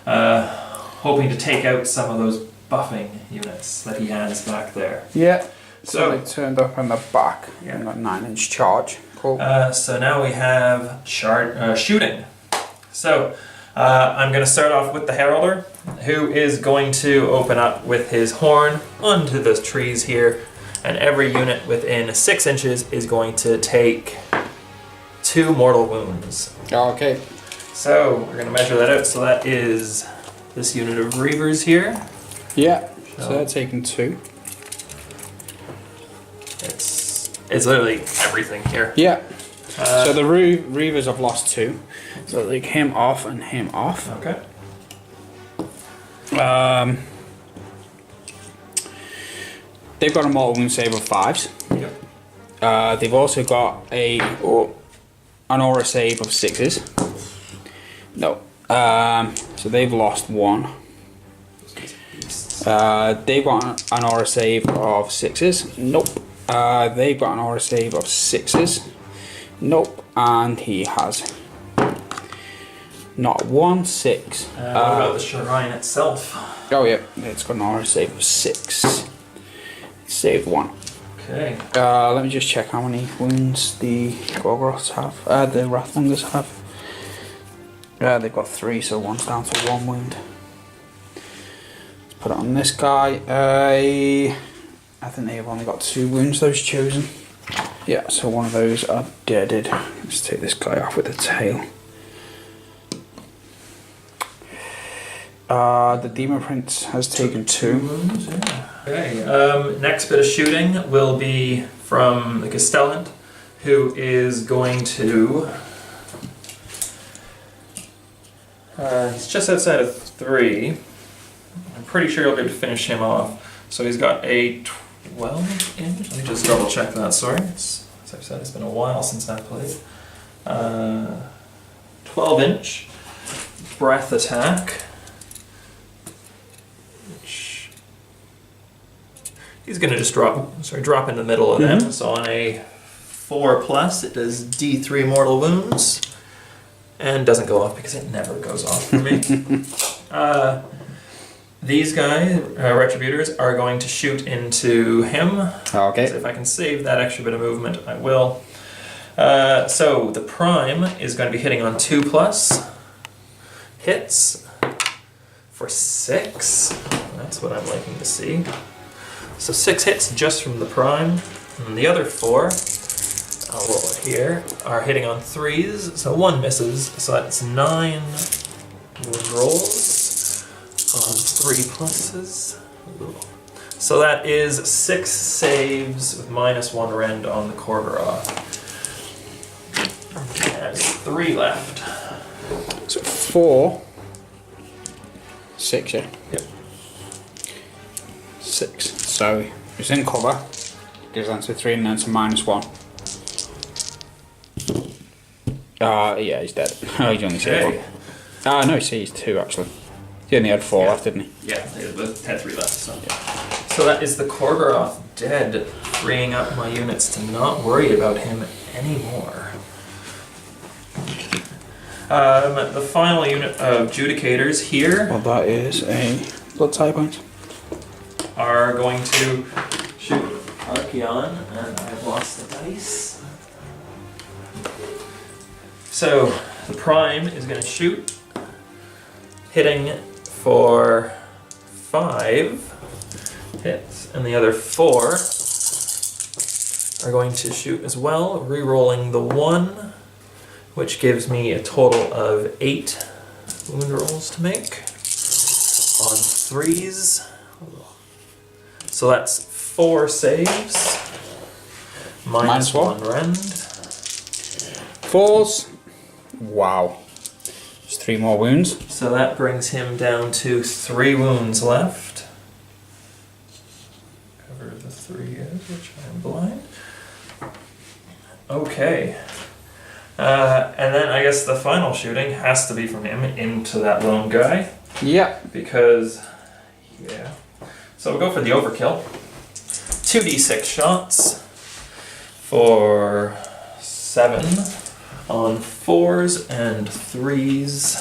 hoping to take out some of those buffing units that he has back there. Yeah. So So they turned up in the back Yeah. in that 9-inch charge. Cool. so now we have shooting. So I'm going to start off with the Heralder, who is going to open up with his horn onto the trees here, and every unit within 6 inches is going to take 2 mortal wounds. Okay. So we're going to measure that out. So that is this unit of Reavers here. Yeah. So they're taking 2. It's literally everything here. Yeah. So the Reavers have lost 2. So like him off and him off. Okay. They've got a mortal wound save of 5s. Yep. They've also got an aura save of 6s. No. So they've lost 1. They've got an aura save of 6s. Nope. They've got an aura save of 6s. Nope. And he has not 1, 6. What about the Shrine itself? Oh yeah, it's got an aura save of 6. Saved 1. Okay. Let me just check how many wounds the Gorgoroths have. The Wrathmongers have. They've got 3, so one's down to 1 wound. Let's put it on this guy. I think they've only got 2 wounds, those chosen. Yeah, so one of those are deaded. Let's take this guy off with the tail. The Demon Prince has taken 2. wounds, yeah. Okay. Next bit of shooting will be from the Castellan, who is going to. He's just outside of 3. I'm pretty sure he'll be able to finish him off. So he's got a 12 inch. Let me just double check that. Sorry, as I've said, it's been a while since I've played. 12 inch breath attack. Which he's going to just drop in the middle of them. So on a 4+, it does D3 mortal wounds. And doesn't go off because it never goes off for me. These guys, Retributors, are going to shoot into him. Okay. So if I can save that extra bit of movement, I will. So the Prime is going to be hitting on 2+. Hits for 6. That's what I'm liking to see. So 6 hits just from the Prime. And the other 4, I'll roll it here, are hitting on 3s. So 1 misses. So that's 9 rolls on 3 pluses. So that is 6 saves with -1 rend on the Khorne. And 3 left. So 4, 6, yeah. Yep. 6. So he's in cover. Goes down to 3 and then to -1. Yeah, he's dead. Oh, he's only saved 1. No, he's 2 actually. He only had 4 left, didn't he? Yeah, he had 3 left. So, so that is the Khorne dead, freeing up my units to not worry about him anymore. The final unit of Judicators here. Well, that is a blood tie point. Are going to shoot Archeon, and I've lost the dice. So the Prime is going to shoot, hitting for 5 hits, and the other 4 are going to shoot as well, re-rolling the 1, which gives me a total of 8 wound rolls to make on 3s. So that's 4 saves, -1 rend. 4s. Wow. Just 3 more wounds. So that brings him down to 3 wounds left. Cover the 3 is, which I'm blind. Okay. And then I guess the final shooting has to be from him into that lone guy. Yep. Because, yeah. So we'll go for the overkill. 2d6 shots for 7 on 4s and 3s.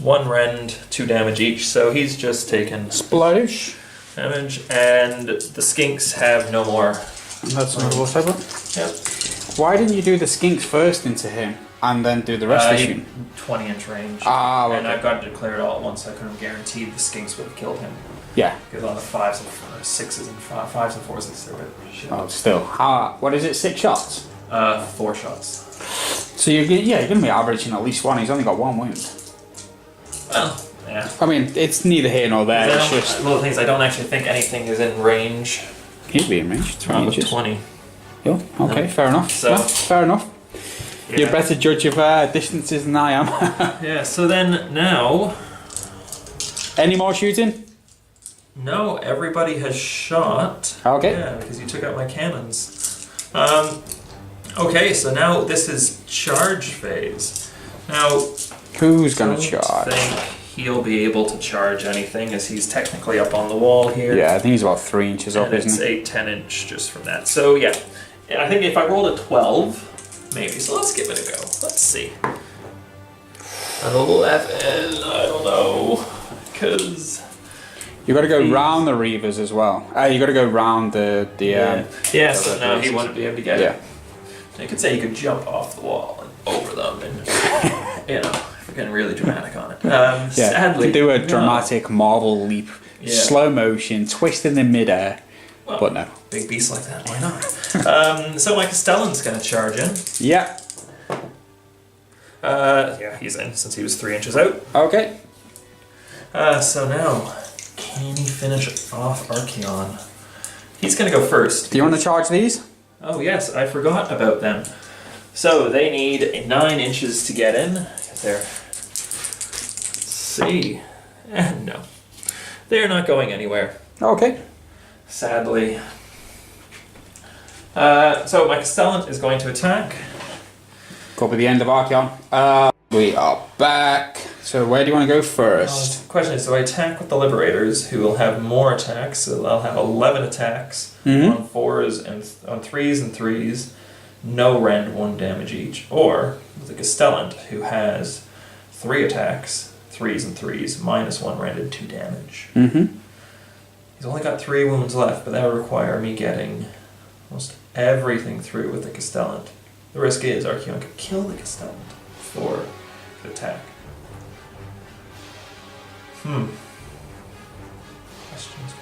One rend, 2 damage each, so he's just taken Splosh. damage, and the skinks have no more. That's another type. Yep. Why didn't you do the skinks first into him and then do the rest of the shooting? 20-inch range. Ah, And okay. I've got to declare it all at once, so I couldn't have guaranteed the skinks would have killed him. Yeah. Because on the 5s and 6s and 5s and 4s, it's a bit shit. Oh, still. What is it? 6 shots? 4 shots. So you're going to be averaging at least 1. He's only got 1 wound. Well, yeah. I mean, it's neither here nor there. It's just Well, the thing is, I don't actually think anything is in range. he'd be in range. 20 Of inches. 20. Yeah, okay, fair enough. So- Well, fair enough. Yeah. You're a better judge of distances than I am. Yeah, so then now... Any more shooting? No, everybody has shot. Okay. Yeah, because you took out my cannons. Okay, so now this is charge phase. Now, Who's going to don't charge? think he'll be able to charge anything, as he's technically up on the wall here. Yeah, I think he's about 3 inches up, And it's isn't he? 10 inch just from that. So yeah, I think if I rolled a 12, maybe. So let's give it a go. Let's see. An 11, I don't know, because You got to go round the Reavers as well. You got to go round the yeah. So now he wouldn't be able to get yeah. it. You could say you could jump off the wall and over them, and you know, we're getting really dramatic on it. Yeah, Sadly, do a no. dramatic Marvel leap, Yeah. slow motion, twist in the midair, Well, but no. big beast like that, why not? So my Castellan's going to charge in. Yeah. Yeah, he's in since he was 3 inches out. Okay. So now, can he finish off Archeon? He's going to go first. Do you want to charge these? Oh yes, I forgot about them. So they need 9 inches to get in. There. Let's see. No. They're not going anywhere, Okay. sadly. So my Castellan is going to attack. Go with the end of Archeon. We are back. So where do you want to go first? The question is, do I attack with the Liberators, who will have more attacks? So I'll have 11 attacks Mhm. on 4s and on 3s and 3s. no rend, 1 damage each. Or with a Castellant, who has 3 attacks, 3s and 3s, minus 1 rend and 2 damage. Mm-hmm. He's only got 3 wounds left, but that would require me getting almost everything through with the Castellant. The risk is Archeon could kill the Castellant for the attack. Questions.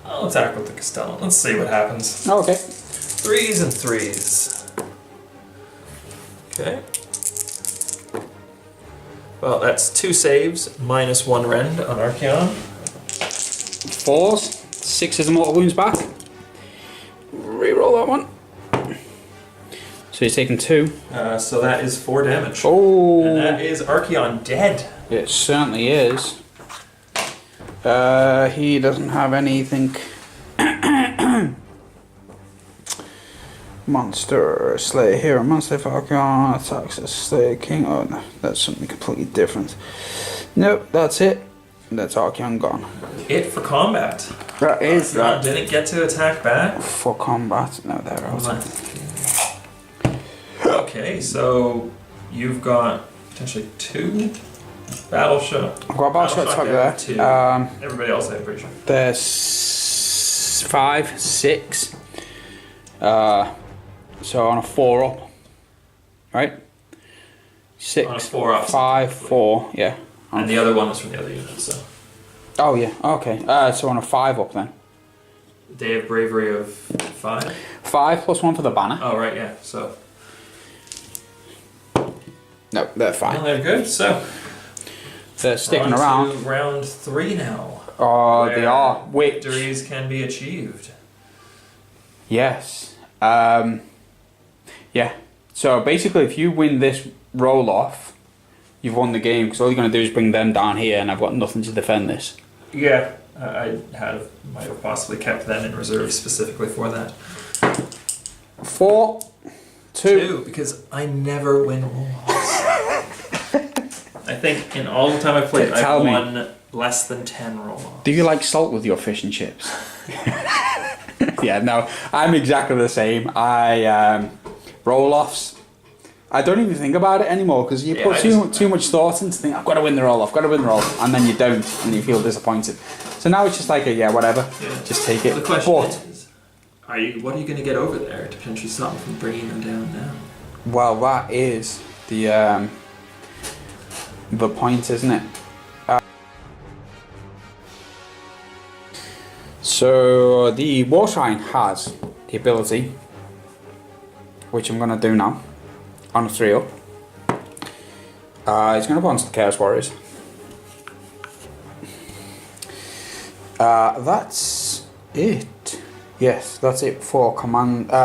I'll attack with the Castellant. Let's see what happens. Okay. 3s and 3s. Okay. Well, that's 2 saves, minus 1 rend on Archeon. 4s, 6 mortal wounds back. Reroll that one. So he's taking 2. So that is 4 damage. Oh! And that is Archeon dead. It certainly is. He doesn't have anything. Monster Slayer Hero, Monster Falcon attacks a Slayer King. Oh no, that's something completely different. Nope, that's it. That's Archeon gone. It for combat. That is that. Didn't get to attack back. For combat. No, there are. Okay, so you've got potentially 2 battle shot. I've got a battle shot there. 2. Everybody else, I'm pretty sure. There's 5, 6. So on a 4 up, right? 6, On a 4 up. 5, 4, yeah. And the other one is from the other unit, so. Oh yeah, okay. So on a 5 up then. Day of Bravery of 5? 5 plus 1 for the banner. Oh, right, yeah, so. No, they're Well, fine. they're good, so. They're sticking on around. to round 3 now. Oh, they where are. Which? victories can be achieved. Yes. Yeah. So basically, if you win this roll off, you've won the game. Because all you're going to do is bring them down here, and I've got nothing to defend this. Yeah, I might have possibly kept them in reserve specifically for that. 4, 2. 2, because I never win roll-offs. I think in all the time I've played, Tell I've me. won less than 10 roll-offs. Do you like salt with your fish and chips? Yeah, no, I'm exactly the same. I roll-offs. I don't even think about it anymore because you put too much thought into think I've got to win the roll-off, and then you don't, and you feel disappointed. So now it's just like whatever, just take it. The question But is, what are you going to get over there to potentially stop them from bringing them down now? well, that is the point, isn't it? So the War Shrine has the ability, which I'm going to do now, on a 3 up. It's going to go onto the Chaos Warriors. That's it. Yes, that's it for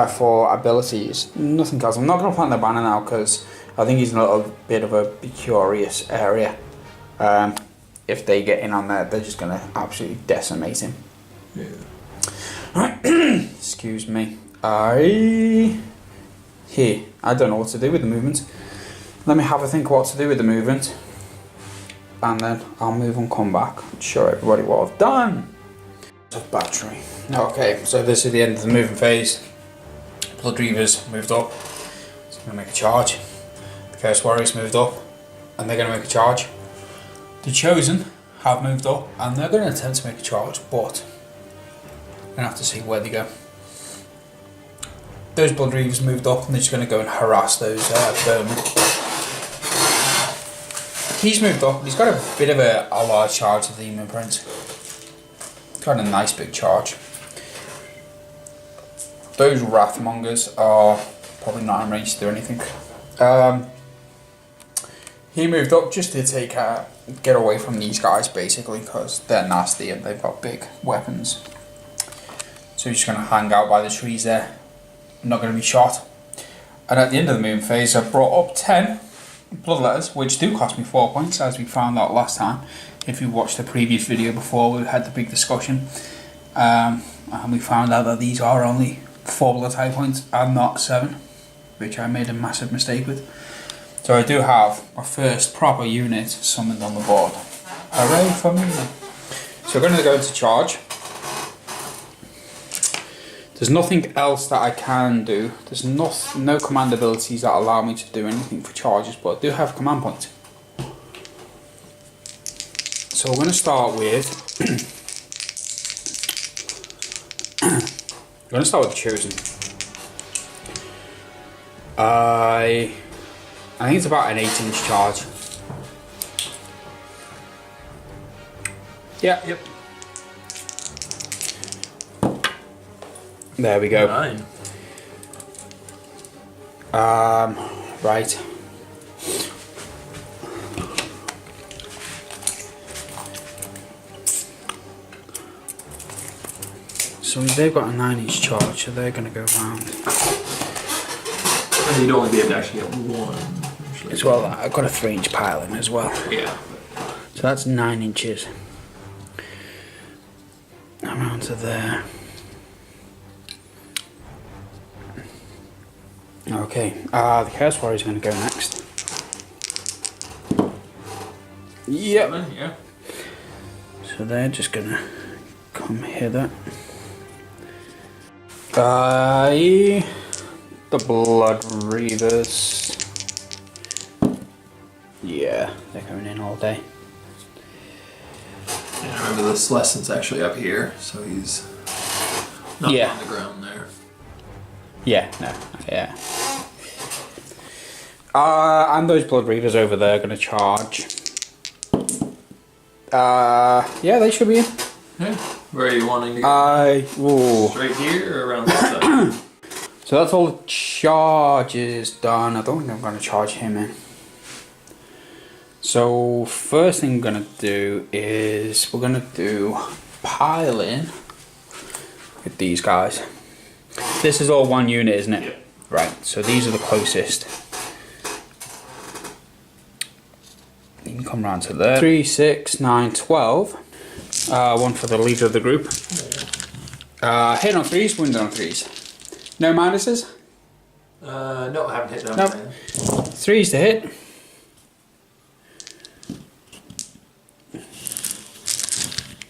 for abilities. Nothing else. I'm not going to plant the banner now because I think he's in a little bit of a curious area. If they get in on there, they're just going to absolutely decimate him. Yeah. Excuse me. I don't know what to do with the movement. Let me have a think what to do with the movement, and then I'll move and come back and show everybody what I've done. Battery. Okay, so this is the end of the moving phase. Blood Reavers moved up. It's going to make a charge. The Chaos Warriors moved up, and they're going to make a charge. The Chosen have moved up, and they're going to attempt to make a charge, but I'm going to have to see where they go. Those Blood Reavers moved up, and they're just going to go and harass those Bowmen. He's moved up, and he's got a bit of a large charge of the Demon Prince. Got a nice big charge. Those Wrathmongers are probably not in range to do anything. He moved up just to get away from these guys basically because they're nasty and they've got big weapons. So he's just going to hang out by the trees there. Not going to be shot. And at the end of the moving phase, I brought up 10 Bloodletters, which do cost me 4 points, as we found out last time. If you watched the previous video before, we had the big discussion. And we found out that these are only 4 blood type points and not 7, which I made a massive mistake with. So I do have my first proper unit summoned on the board. Hooray for me! So we're going to go into charge. There's nothing else that I can do. There's no command abilities that allow me to do anything for charges, but I do have a command point. So we're going to start with... I'm going to start with the Chosen. I think it's about an 8-inch charge. Yeah. Yep. There we go. 9. Right. So they've got a 9-inch charge, so they're going to go round. And you'd only be able to actually get one. As well, I've got a 3-inch pile in as well. Yeah. So that's 9 inches. Around to there. Okay, the Chaos Warrior is going to go next. Yep. 7, yeah. So they're just going to come hither. The Blood Reavers. Yeah, they're coming in all day. And remember, this lesson's actually up here, so he's not on the ground there. Yeah, no, yeah. And those Blood Reavers over there are going to charge. Yeah, they should be in. Yeah. Where are you wanting to go? Straight here or around this side? So that's all the charges done. I don't think I'm going to charge him in. So first thing we're going to do is we're going to do pile in with these guys. This is all one unit, isn't it? Yep. Right, so these are the closest. You can come round to there. 3, 6, 9, 12. One for the leader of the group. Hit on 3s, wounded on 3s. No minuses? No, I haven't hit them. Nope. 3s to hit.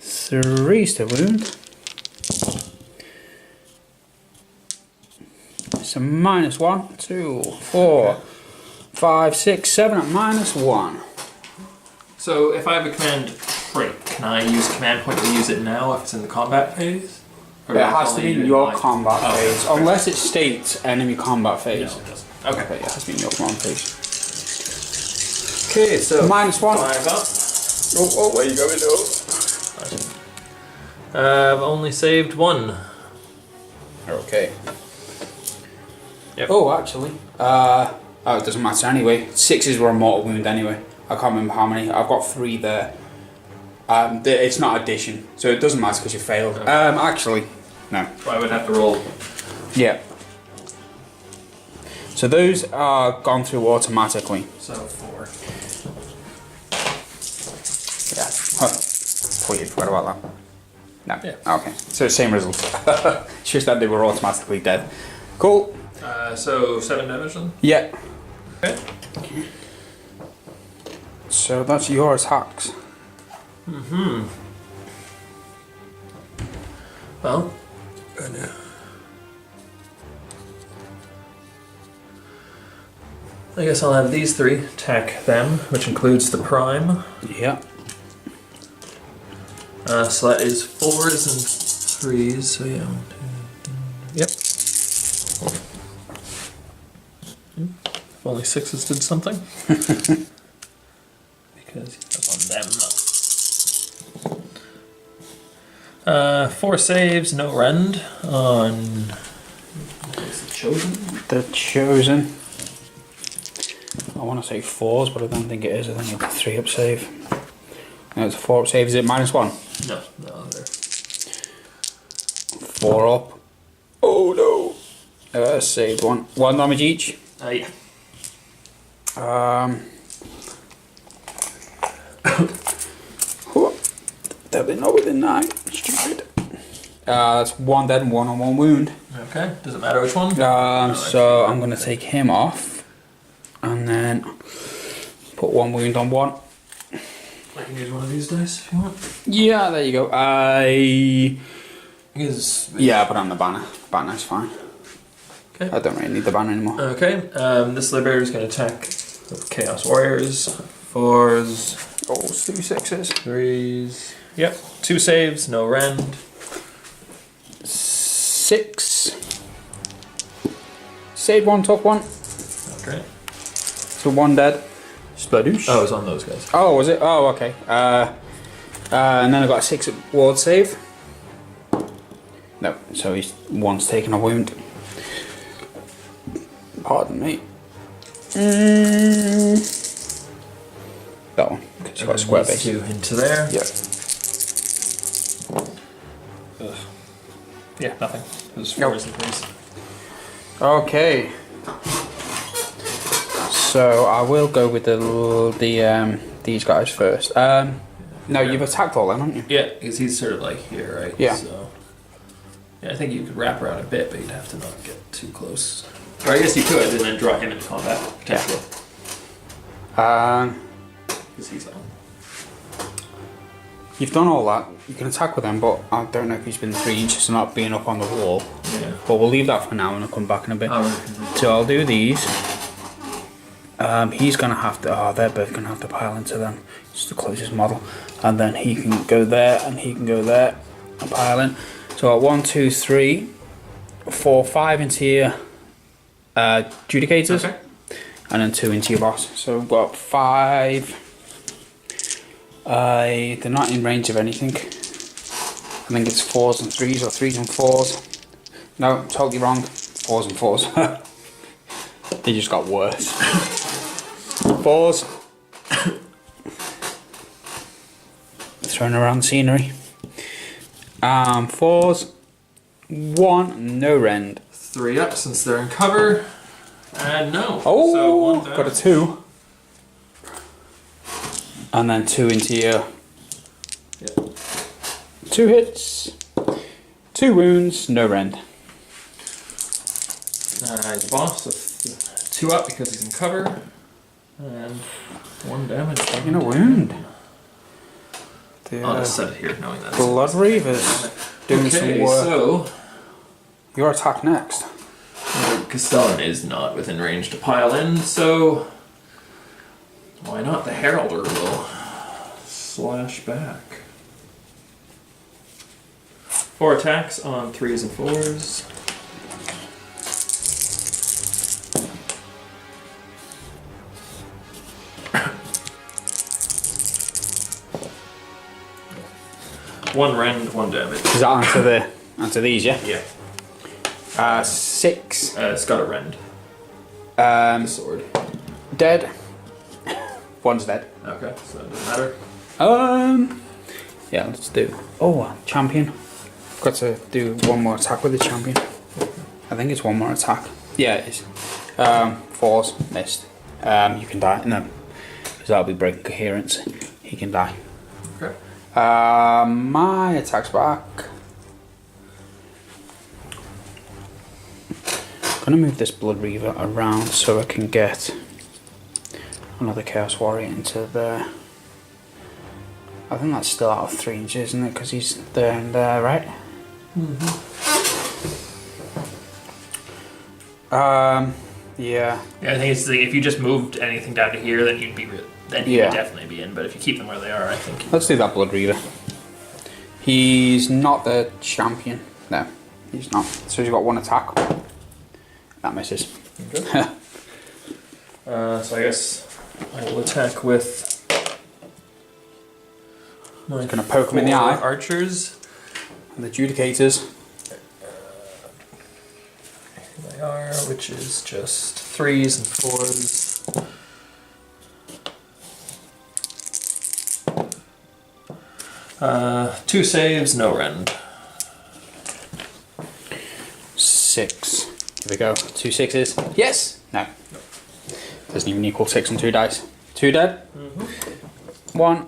Threes to wound. So -1, 2, 4, 5, 6, 7 at -1. So if I have a command trait, can I use command point to use it now if it's in the combat phase? Or It do I has to only be use in it your like- combat Oh, phase, okay. unless it states enemy combat phase. No, it doesn't. Okay. But yeah, it has to be in your command phase. Okay, so -1. 5 up. Oh, where you going? I've only saved 1. Okay. Yep. Oh, actually, oh, it doesn't matter anyway. 6s were a mortal wound anyway. I can't remember how many. I've got 3 there. It's not addition, so it doesn't matter because you failed. Okay. Actually, no. So I would have to roll. Yeah. So those are gone through automatically. So 4. Yeah. Completely forgot about that. No. Yeah. Okay. So same result. It's just that they were automatically dead. Cool. So 7 damage then? Yeah. Okay. So that's your attacks. Well, I guess I'll have these 3 attack them, which includes the prime. Yeah. So that is 4s and 3s, so yeah. 1, 2, 3. Yep. If only 6s did something. Because he's up on them. 4 saves, no rend on the Chosen. The Chosen. I want to say 4s, but I don't think it is. I think it's a 3-up save. No, it's a 4-up save. Is it -1? No, they're 4 up. Oh no! Saved 1. 1 damage each. yeah. They'll be not within 9. Stupid. That's 1 dead and 1 on 1 wound. Okay, does it matter which one? So I'm going to take him off and then put 1 wound on 1. I can use one of these dice if you want. Yeah, there you go. Yeah, put on the banner. Banner's fine. Okay. I don't really need the banner anymore. Okay. This Liberator is going to attack with Chaos Warriors. 4s. Oh, 2 6s. 3s. Yep. 2 saves, no rend. 6. Save 1, took 1. Okay. So 1 dead. Splodoosh. Oh, it's on those guys. Oh, was it? Oh, okay. And then I got a 6 ward save. No, so he's 1's taken a wound. Pardon me. That one, because you've got a square base. 2 into there. Yep. Ugh. Yeah, nothing. It was 4s and 3s. Okay. So I will go with these guys first. No, you've attacked all them, haven't you? Yeah, because he's sort of like here, right? Yeah. So, yeah, I think you could wrap around a bit, but you'd have to not get too close. Or I guess you could, and then draw him into combat, potentially. Because he's on. You've done all that. You can attack with them, but I don't know if he's been 3 inches and not being up on the wall. Yeah. But we'll leave that for now and I'll come back in a bit. Oh, right. So I'll do these. He's gonna have to. Oh, they're both gonna have to pile into them. It's the closest model, and then he can go there and he can go there and pile in. So 1, 2, 3, 4, 5 into your Judicators, Okay. and then 2 into your boss. So we've got 5. They're not in range of anything. I think it's 4s and 3s or 3s and 4s. No, totally wrong. 4s and 4s. They just got worse. 4s. Throwing around the scenery. 4s. 1, no rend. 3 up since they're in cover. And no. Oh, So 1 down. got a 2. And then 2 into your. Yep. 2 hits. 2 wounds, no rend. He's boss with 2 up because he's in cover. And 1 damage. Taking a wound. I'll just set it here knowing that. Blood Reavers doing some Okay, work. so Your attack next. Castellan is not within range to pile in, so why not? The Heralder will slash back. 4 attacks on 3s and 4s. One rend, 1 damage. Is that onto these, yeah? Yeah. 6. It's got a rend. The sword. Dead. 1's dead. Okay, so that doesn't matter. Yeah, let's do. Oh, champion. Got to do 1 more attack with the champion. I think it's 1 more attack. Yeah, it is. 4s missed. You can die. No, because that'll be breaking coherence. He can die. Okay. My attack's back. I'm gonna move this Blood Reaver around so I can get another Chaos Warrior into there. I think that's still out of 3 inches, isn't it? Because he's there and there, right? Yeah. Yeah, I think it's like if you just moved anything down to here, then you'd be then he Yeah. would definitely be in. But if you keep them where they are, I think. Let's do that Blood Reaver. He's not the champion. No, he's not. So he's got 1 attack. That misses. Okay. So I guess I will attack with. My Gonna poke him in the 4 eye. Archers. And the Judicators. Here they are, which is just 3s and 4s. Two saves, no rend. 6. Here we go. 2 6s. Yes! No. Doesn't even equal 6 and 2 dice. 2 dead. 1.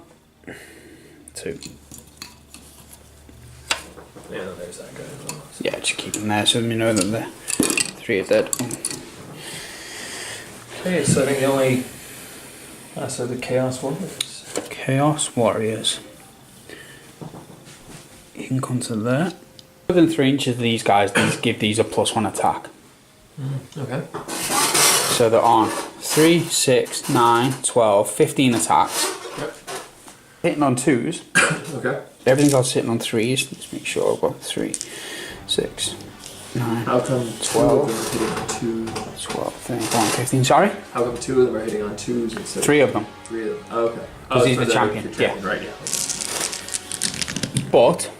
2. Yeah, there's that guy as well. Yeah, just keep them there so we know that the 3 are dead. Okay, so I think the only. So the Chaos Warriors. Chaos Warriors. You can come to there. Within 3 inches of these guys, these give these a +1 attack. Okay. So they're on 3, 6, 9, 12, 15 attacks. Yep. Hitting on 2s. Okay. Everything else hitting on 3s. Let's make sure I've got 3, 6, 9, How come 12, 2 of them are hitting on 2? 12, 13, 15. Sorry? How come 2 of them are hitting on 2s instead of 3 of them. 3 of them? Oh, okay. Because he's for the champion. Yeah. Right, yeah. Okay. But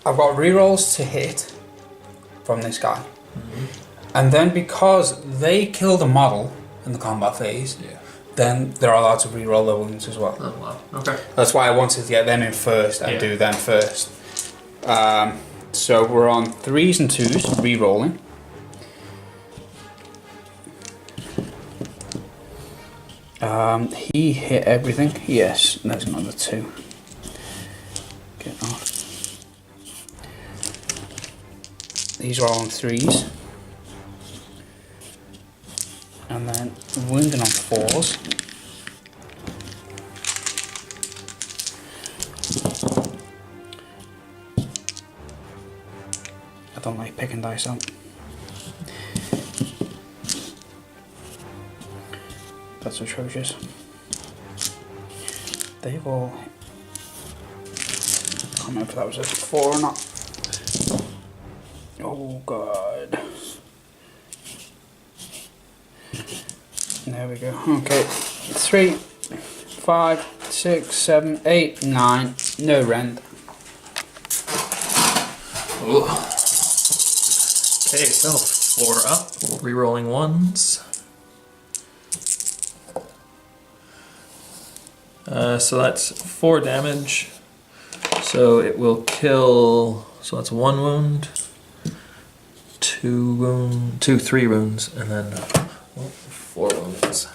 I've got rerolls to hit from this guy. And then because they kill the model in the combat phase, then they're allowed to reroll their wounds as well. Oh, wow. Okay. That's why I wanted to get them in first and do them first. So we're on 3s and 2s, rerolling. He hit everything. Yes, there's another 2. Get off. These are all on 3s. And then wounding on 4s. I don't like picking dice out. That's atrocious. They've all... I can't remember if that was a 4 or not. Oh god. There we go. Okay. 3, 5, 6, 7, 8, 9. No rend. Ooh. Okay, so 4 up. Rerolling 1s. So that's 4 damage. So it will kill. So that's 1 wound, 3 wounds, and then 4 wounds.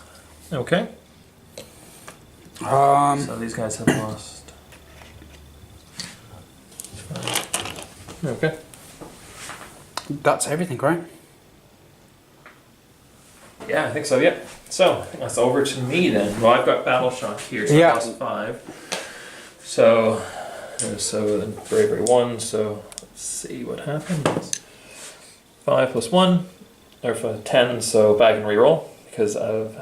Okay. So these guys have lost. Okay. That's everything, right? Yeah, I think so. Yep. So I think that's over to me then. Well, I've got battle shock here, so I lost 5. So then bravery 1. So let's see what happens. 5 plus 1, or for 10. So back and reroll because of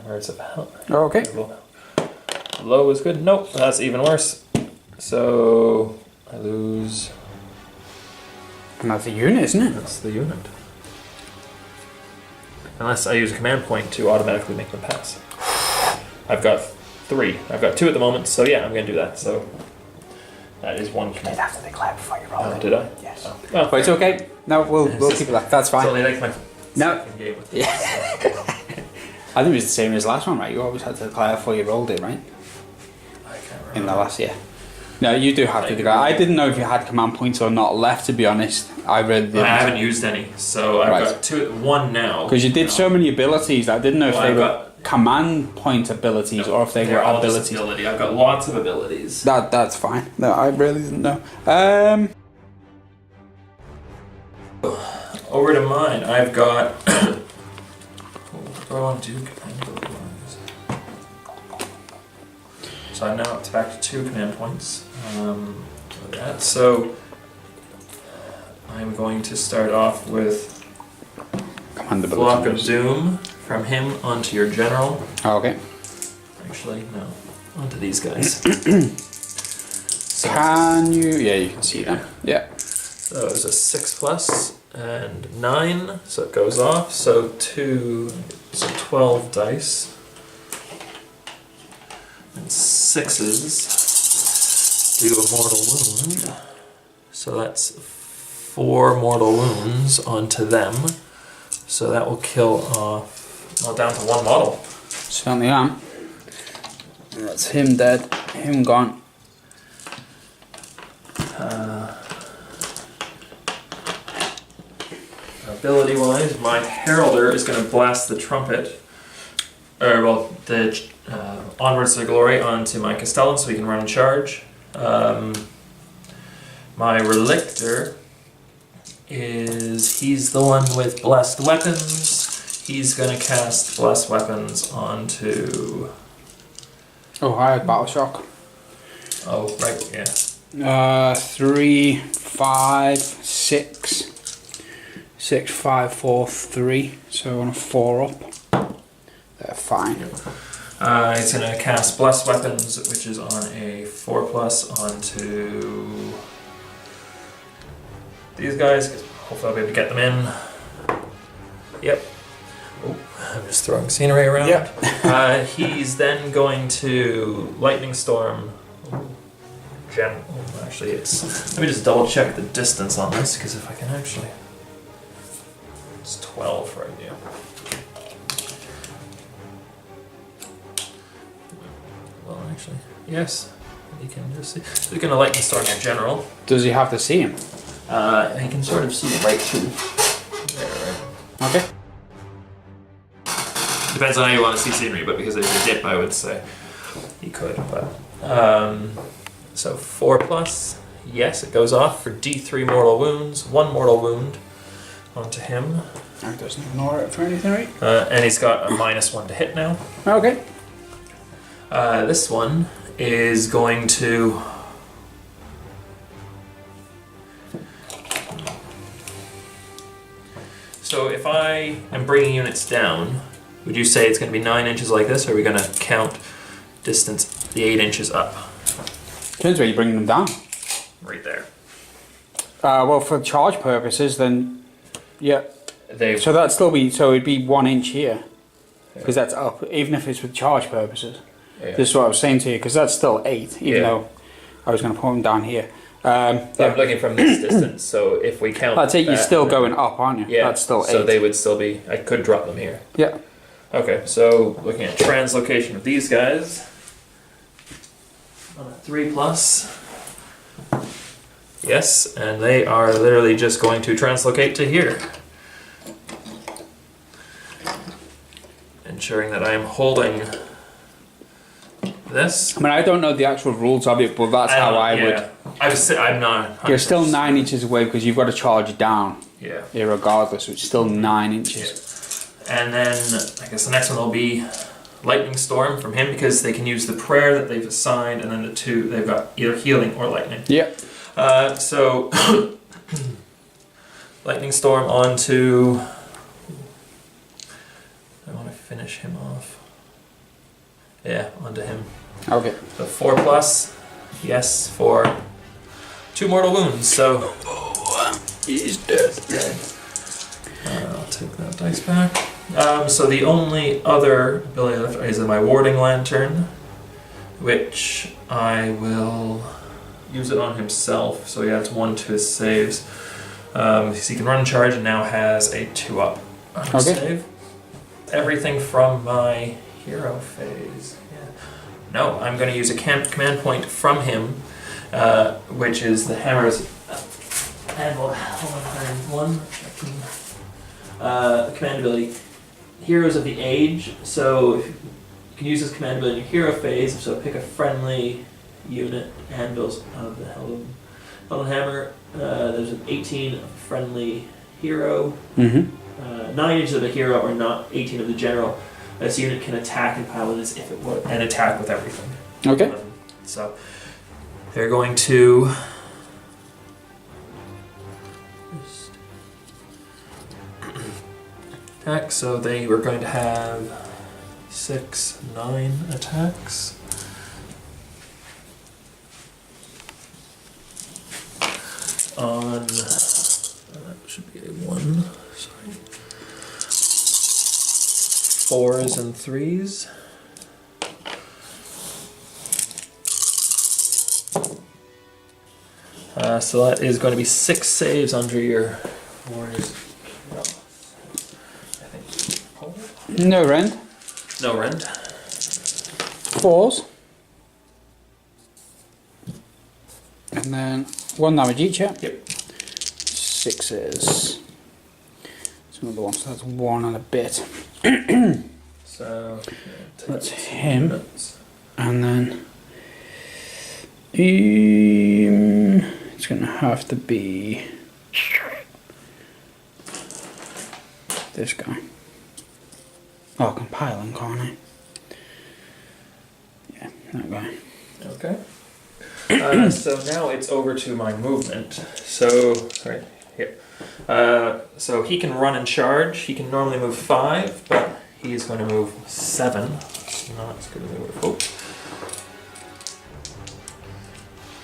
words of hell. Okay. Low is good. Nope, that's even worse. So I lose. And that's a unit, isn't it? That's the unit. Unless I use a command point to automatically make them pass. I've got 3. I've got 2 at the moment, so yeah, I'm going to do that. So that is 1 command. You'd have to declare before you roll. Oh, did I? Yes. Oh. Well, but it's okay. No, we'll keep it like that's fine. It's only like my No. second game with Yeah. I think it was the same as the last one, right? You always had to declare before you rolled it, right? I can't remember. In the last year. No, you do have to declare. I didn't know if you had command points or not left, to be honest. I haven't used any, so I've got 1 now. Because you did so many abilities that I didn't know if they were command point abilities or if they were all abilities. just ability. I've got lots of abilities. That's fine. No, I really didn't know. Over to mine. I've got. What do I want to do? Command ability wise. So I'm now back to 2 command points. That. So I'm going to start off with Command Flock of abilities. Doom from him onto your general. Oh, okay. Actually, no. Onto these guys. So Can you? Yeah, you can see them. Yeah. So it was a 6 plus and 9, so it goes off. So 12 dice. And 6s do a mortal wound. So that's 4 mortal wounds onto them. So that will kill off, well, down to 1 model. Certainly am. That's him dead. Him gone. Ability wise, my Heralder is going to blast the trumpet. Or, well, the Onwards to Glory onto my Castellan so he can run and charge. My Relictor he's the one with Blessed Weapons. He's going to cast Blessed Weapons onto. Oh, I had Battle Shock. Oh, right, yeah. 3, 5, 6. 6, 5, 4, 3. So on a 4 up. They're fine. He's going to cast Bless Weapons, which is on a 4+ onto these guys. Hopefully I'll be able to get them in. Yep. Oh, I'm just throwing scenery around. Yep. He's then going to Lightning Storm. Actually, let me just double check the distance on this, because if I can actually... It's 12 right now. Well, actually, yes. You can just see. So you're going to Lightning Storm your general. Does he have to see him? He can sort of see right through. There, right? Okay. Depends on how you want to see scenery, but because there's a dip, I would say he could. But so 4+, yes, it goes off for D3 mortal wounds, 1 mortal wound onto him. He doesn't ignore it for anything, right? And he's got a -1 to hit now. Okay. This one is going to. So if I am bringing units down, would you say it's going to be 9 inches like this, or are we going to count distance the 8 inches up? Depends where you bring them down. Right there. Well, for charge purposes, then, yeah. So that'd still be, so it'd be 1 inch here, because that's up, even if it's for charge purposes. Yeah. This is what I was saying to you, because that's still 8, even though I was going to put them down here. I'm looking from this distance, so if we count That's it, you're still going up, aren't you? Yeah, That's still 8. so they would still be, I could drop them here. Yeah. Okay, so looking at translocation of these guys, on a 3+, yes, and they are literally just going to translocate to here. Ensuring that I am holding this. I mean, I don't know the actual rules of it, but that's how I would. I'm not. You're still 9 inches away because you've got to charge down. Yeah. Regardless, so it's still 9 inches. And then I guess the next one will be Lightning Storm from him, because they can use the prayer that they've assigned, and then the 2 they've got either healing or lightning. Yeah. So Lightning Storm onto. I want to finish him off. Yeah, onto him. Okay. So 4+, yes, for 2 mortal wounds. So he's dead. I'll take that dice back. So the only other ability left is my Warding Lantern, which I will use it on himself. So he adds 1 to his saves. So he can run charge and now has a 2+ on his save. Everything from my hero phase. Yeah. No, I'm going to use a command point from him, which is the Hammer's Anvil. One. Command ability. Heroes of the Age. So you can use this command ability in your hero phase. So pick a friendly unit. Anvils of the Helm Hammer. There's an 18 friendly hero. 9 inches of a hero, or not 18 of the general. This unit can attack and pilot as if it were, and attack with everything. Okay. So they're going to attack. So they were going to have 6, 9 attacks. On that should be a 1. Sorry. 4s and 3s. So that is going to be 6 saves under your warriors. No rend. No rend. 4s. And then 1 damage each, yeah? Yep. 6s. It's another one, so that's 1 and a bit. So that's him. And then it's going to have to be this guy. Oh, compiling, can't I? Yeah, that guy. Okay. So now it's over to my movement. So, right here. So he can run and charge. He can normally move 5, but he is going to move 7. Not as good as I would have hoped.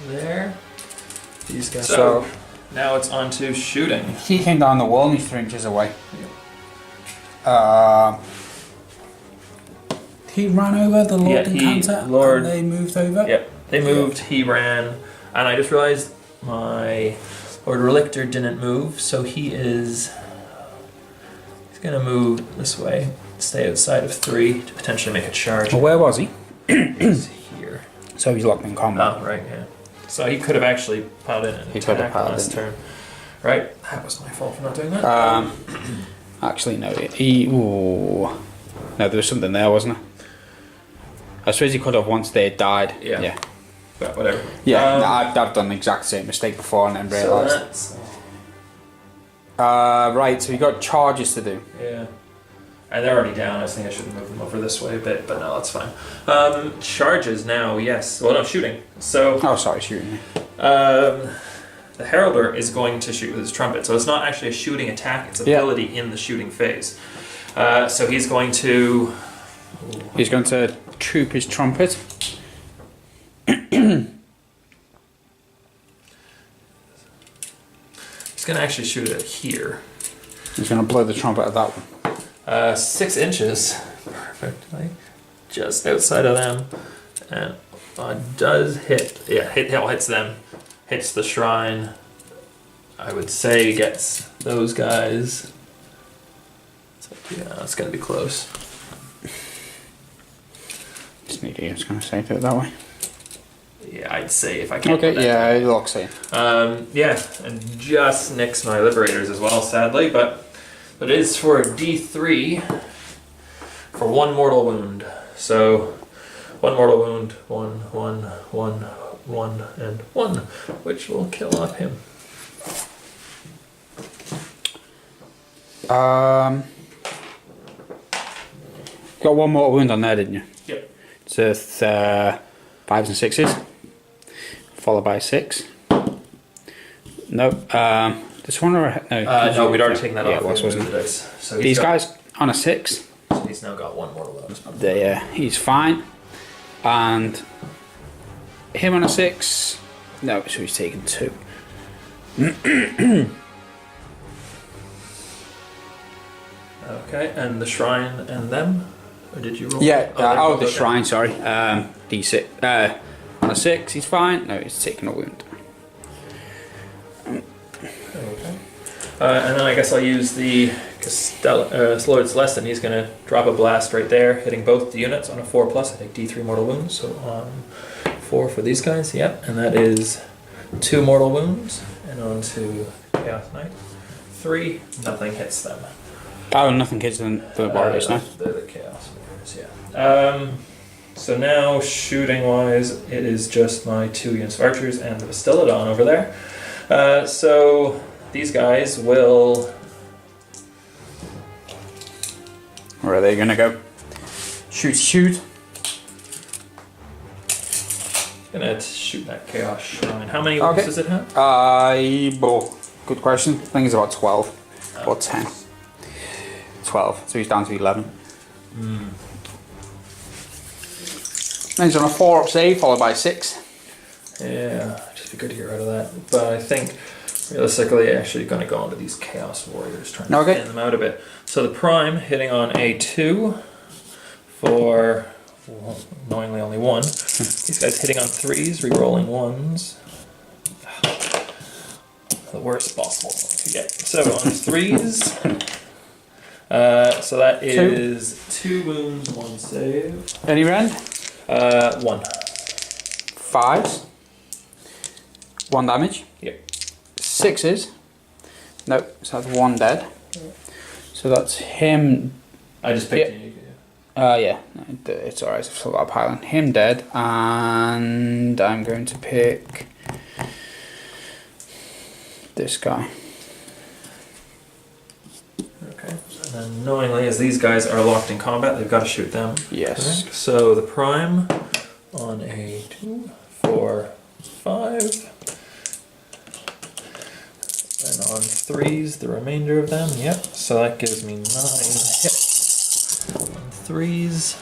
There. These guys. So now it's on to shooting. He came down the wall and he's 3 inches away. He ran over the Lord Encounter and they moved over? Yep. They moved, he ran, and I just realized my Lord Relictor didn't move, so he's going to move this way, stay outside of 3 to potentially make a charge. Well, where was he? He's here. So he's locked in combat. Oh, right, yeah. So he could have actually piled in and attacked last turn. Right, that was my fault for not doing that. Actually, no. No, there was something there, wasn't there? I suppose he could have once they had died. Yeah. But whatever. Yeah, I've done the exact same mistake before and then realised. So right, so we got charges to do. Yeah. And they're already down. I think I should move them over this way a bit, but no, that's fine. Charges now, yes. Well, no, shooting. So. Oh, sorry, shooting. The Heralder is going to shoot with his trumpet, so it's not actually a shooting attack, it's ability in the shooting phase. So he's going to... He's going to troop his trumpet. He's going to actually shoot it here. He's going to blow the trumpet at that one. 6 inches. Perfectly. Just outside of them. And does hit. Yeah, hits them. Hits the shrine. I would say gets those guys. So, yeah, it's going to be close. Sneaky, I was going to say it that way. Yeah, I'd say if I can. Okay, yeah, it looks in. Yeah, and just nicks my Liberators as well, sadly, but it is for a D3 for 1 mortal wound. So 1 mortal wound, 1, 1, 1, 1, and 1, which will kill off him. Got 1 mortal wound on there, didn't you? Yep. So 5s and 6s, followed by 6. No, this one or no, we'd already taken that off. Yeah, it was, wasn't it? So these guys on a 6. So he's now got 1 mortal wound. Yeah, he's fine. And him on a 6. No, so he's taken 2. Okay, and the shrine and them? Or did you roll? Yeah, the okay. shrine, sorry. D6. On a 6, he's fine. No, he's taken a wound. Okay. And then I guess I'll use the Lord Celestin. He's going to drop a blast right there, hitting both the units on a 4+. I take D3 mortal wounds, so 4 for these guys. Yep, and that is 2 mortal wounds. And on to Chaos Knight. 3, nothing hits them. Oh, nothing hits the warriors, no? They're the Chaos Warriors, yeah. So now, shooting-wise, it is just my 2 units of archers and the Bastiladon over there. So these guys will... Where are they going to go? Shoot. Gonna shoot that Chaos Shrine. How many wounds does it have? Good question. I think it's about 12 or 10. 12, so he's down to 11. Then he's on a 4-up save, followed by 6. Yeah, just be good to get rid of that. But I think realistically, actually going to go into these Chaos Warriors, trying to thin them out a bit. So the Prime hitting on A2 for annoyingly only 1. These guys hitting on 3s, re-rolling 1s. The worst possible to get. So on 3s. So that is 2 wounds, 1 save. Any rend? 1. 5s. 1 damage. Yep. 6s. Nope, so that's 1 dead. So that's him. I just picked you. Yeah, it's alright, I've still got a pile on. Him dead, and I'm going to pick this guy. Okay, and then knowingly, as these guys are locked in combat, they've got to shoot them. Yes. Correct? So the Prime on A2 for 5. And on 3s, the remainder of them. Yep. So that gives me 9 hits on 3s.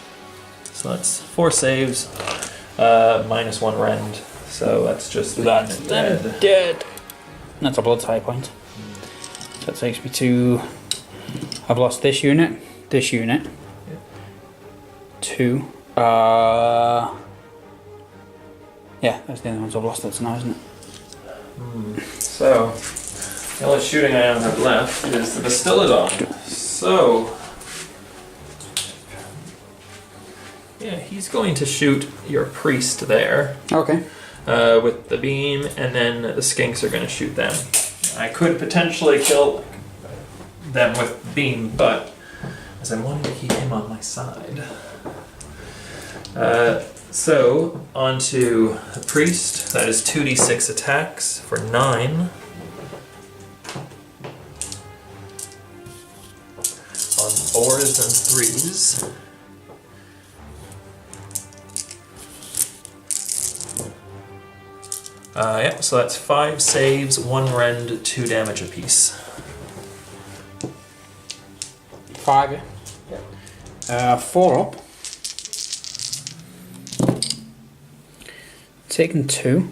So that's 4 saves, minus 1 rend. So that's just That's dead. dead. That's a blood type point. So that takes me to. I've lost this unit. 2. Yeah, that's the only ones I've lost up to now, isn't it? So, the only shooting I have left is the Bastillodon. So, yeah, he's going to shoot your priest there Okay. with the beam, and then the skinks are going to shoot them. I could potentially kill them with beam, but as I wanted to keep him on my side. So, onto the priest. That is 2d6 attacks for 9. On 4s and 3s. Yeah, so that's 5 saves, 1 rend, 2 damage apiece. 5, yeah. 4 up. Taking 2.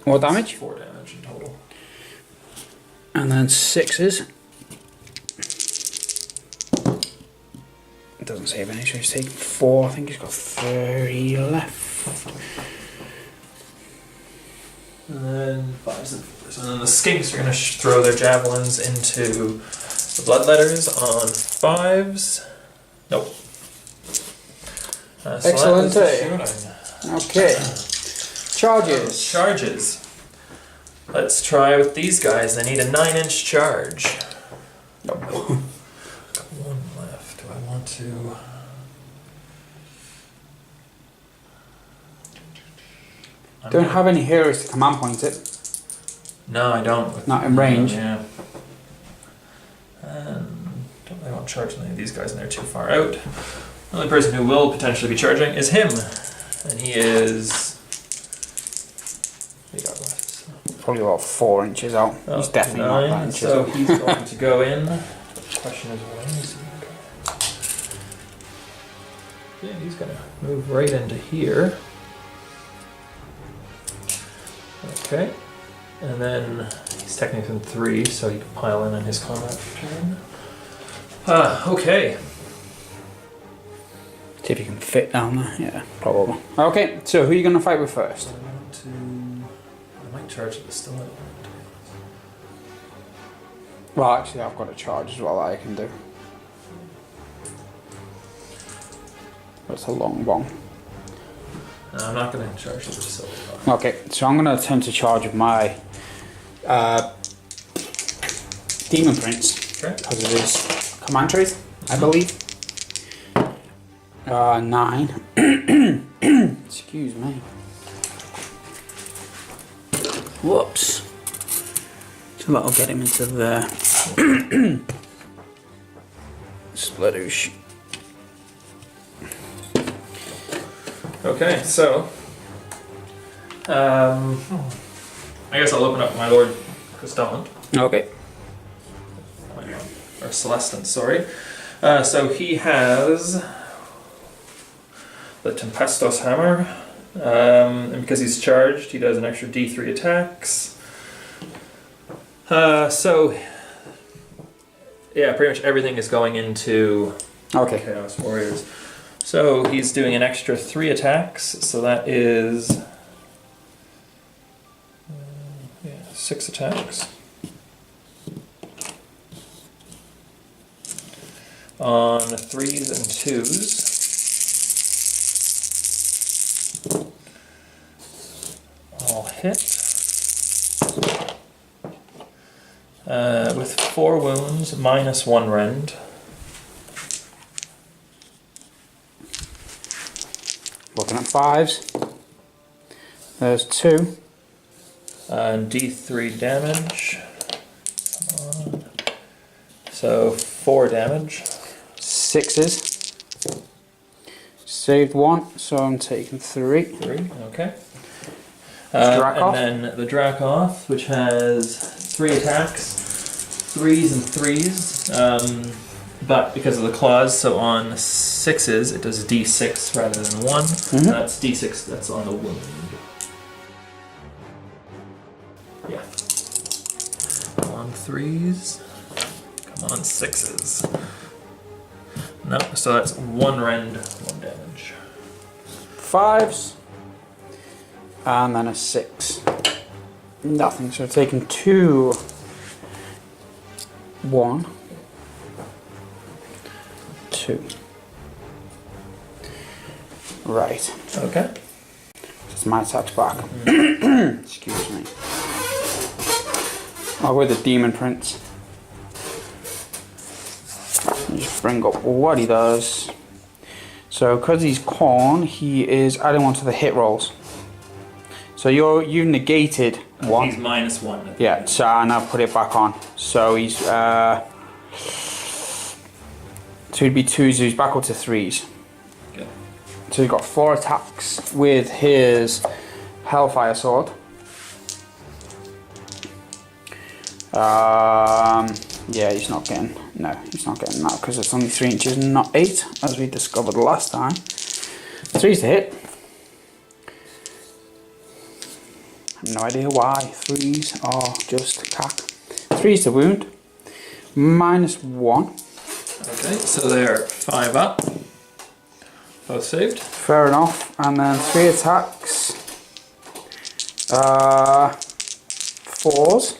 What damage? 4 damage in total. And then 6s. It doesn't save any, so he's taking 4. I think he's got 30 left. And then 5s and 4s. And then the skinks are going to throw their javelins into the bloodletters on 5s. Nope. So Excellent. that is the Okay. Charges. Charges. Let's try with these guys. They need a 9-inch charge. Nope. Got 1 left. Do I want to? Don't have any heroes to command point it. No, I don't. Not in range. Yeah. And don't really want to charge any of these guys, and they're too far out. The only person who will potentially be charging is him, and he is. What do you got left? Probably about 4 inches out. Oh, He's definitely not 9, that inches so out. he's going to go in. The question is, when is he? Yeah, he's going to move right into here. Okay, and then he's technically in 3, so he can pile in on his combat turn. Okay. See if you can fit down there. Yeah, probably. Okay, so who are you going to fight with first? I might charge the Bastillodon. Well, actually, I've got a charge as well that I can do. That's a long one. No, I'm not going to charge the Bastillodon. Okay, so I'm going to attempt to charge with my Demon Prince. Okay. Because of his command traits, I believe. 9. Excuse me. Whoops. So that'll get him into the splitoosh. Okay, so I guess I'll open up my Lord Crystallant. Okay. Or Celestin, sorry. So he has the Tempestos Hammer, and because he's charged, he does an extra D3 attacks. So, yeah, pretty much everything is going into Chaos Warriors. So he's doing an extra 3 attacks, so that is 6 attacks. On 3s and 2s. All hit. With 4 wounds, minus 1 rend. Looking at 5s. There's 2. And D3 damage. Come on. So 4 damage. 6s. Saved 1, so I'm taking 3. 3, okay. Dracoth. And then the Dracoth, which has 3 attacks, 3s and 3s, but because of the claws, so on 6s it does d6 rather than 1. That's d6, that's on the wound. Yeah. On 3s, come on 6s. No, so that's 1 rend, 1 damage. 5s. And then a 6. Nothing, so I've taken 2. 1. 2. Right. Okay. It's my attacks back. Excuse me. Oh, with the Demon Prince. Just bring up what he does. So, because he's Khorne, he is adding 1 to the hit rolls. So you've negated 1. He's -1. Yeah, so and I've put it back on. So he's so he'd be 2s, so he's back up to 3s. Okay. So he's got 4 attacks with his Hellfire Sword. Yeah, he's not getting that because it's only 3 inches, not 8, as we discovered last time. 3's to hit. No idea why 3s are just cack. 3's to wound. -1. Okay, so they're 5 up. Both saved. Fair enough. And then 3 attacks. 4s.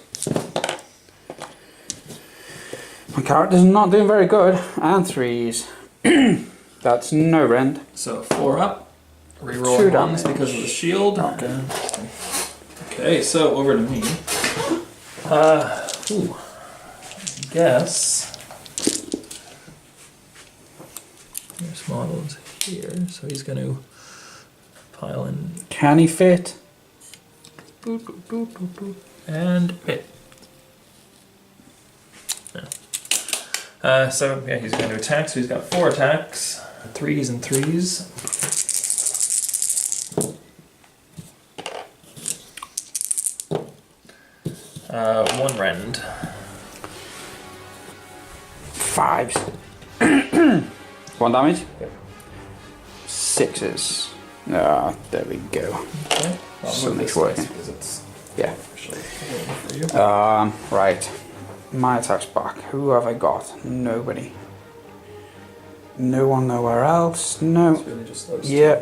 My character's not doing very good. And 3s. That's no rend. So 4 up. Reroll 2 ones damage. because of the shield. Okay. Okay, so over to me. I guess there's models here, so he's going to pile in. Can he fit? Boop, boop, boop, boop, boop, and hit. No. So yeah, he's going to attack. So he's got 4 attacks, 3s and 3s. One rend. 5s. 1 damage. Yep. 6s. Ah, there we go. Okay. Well, Something's working. because it's Yeah. actually for you. Right. My attack's back. Who have I got? Nobody. No one nowhere else. No. It's really just those two. Yeah.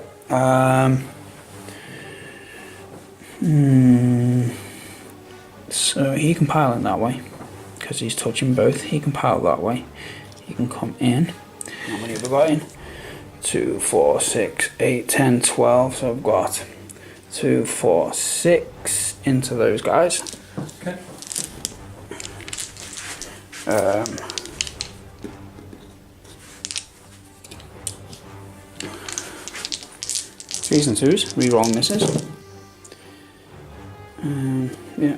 So he can pile it that way because he's touching both. He can pile that way. He can come in. How many have I got in? 2, 4, 6, 8, 10, 12. So I've got 2, 4, 6 into those guys. Okay. 3s and 2s. Reroll misses. Yeah.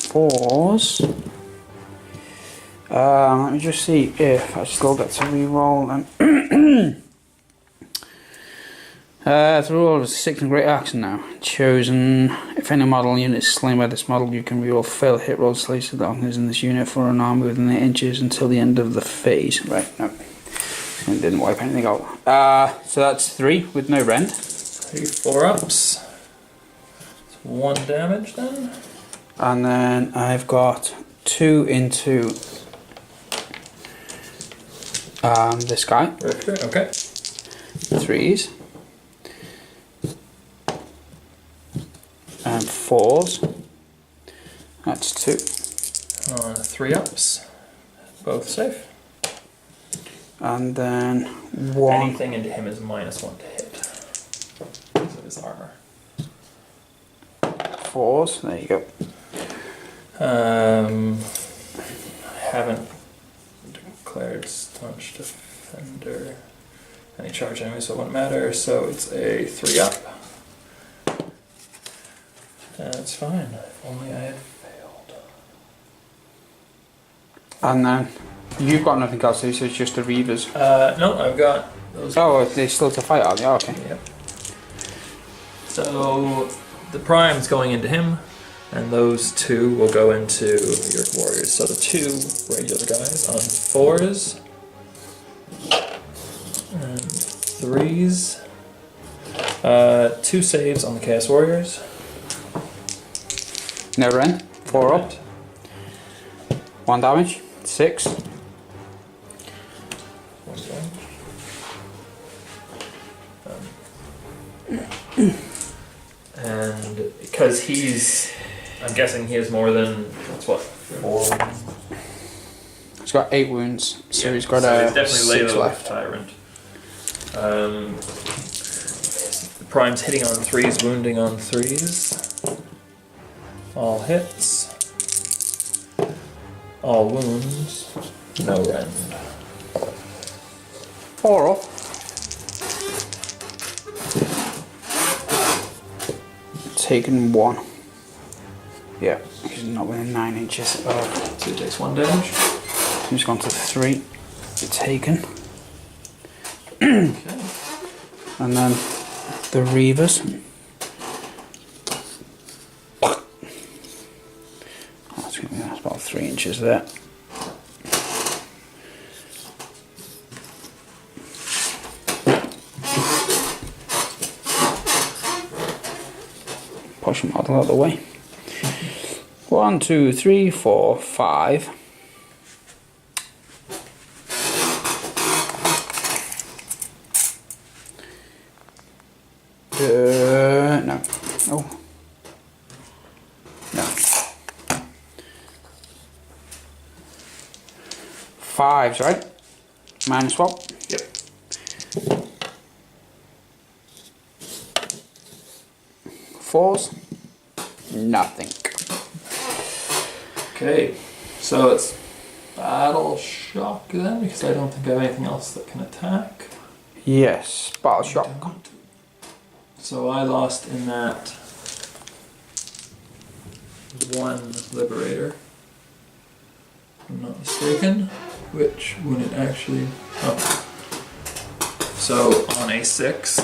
Fours. Let me just see if I still get to reroll them. Through all of the 6 and great action now. Chosen. If any model unit is slain by this model, you can reroll fail hit rolls slated to darkness in this unit for an army within 8 inches until the end of the phase. Right, no. It didn't wipe anything out. So that's 3 with no rend. 3 4-ups. It's 1 damage then. And then I've got 2 into this guy. Richter, okay. 3s. And 4s. That's 2. 3-ups. Both safe. And then 1. Anything into him is -1 to hit. Because of his armor. 4s. There you go. I haven't declared staunch defender any charge enemy, so it won't matter. So it's a 3-up. It's fine. If only I had failed. And then you've got nothing else to do, so it's just the Reavers. No, I've got those. Oh, they're still to fight, are they? Oh, okay. Yep. So the prime's going into him, and those two will go into your warriors. So the two regular guys on 4s and 3s. 2 saves on the Chaos Warriors. Never end. 4 up. 1 damage. 6. 1 damage. And because I'm guessing he has more than, that's what, 4? He's got 8 wounds, so he's got so definitely 6 left. Tyrant. The prime's hitting on 3s, wounding on 3s. All hits. All wounds. No rend. 4 up. Taken 1. Yeah, he's not within 9 inches of. So he takes 1 damage. He's gone to 3. Taken. Okay. And then the Reavers. That's about 3 inches there. Push them out of the way. 1, 2, 3, 4, 5. No. Oh. No. 5s, right? Minus swap. Yep. Fours. Nothing. Okay. So it's battle shock then, because I don't think I have anything else that can attack. Yes, battle shock. So I lost in that 1 liberator, if I'm not mistaken, which wouldn't actually. Oh. So on a 6.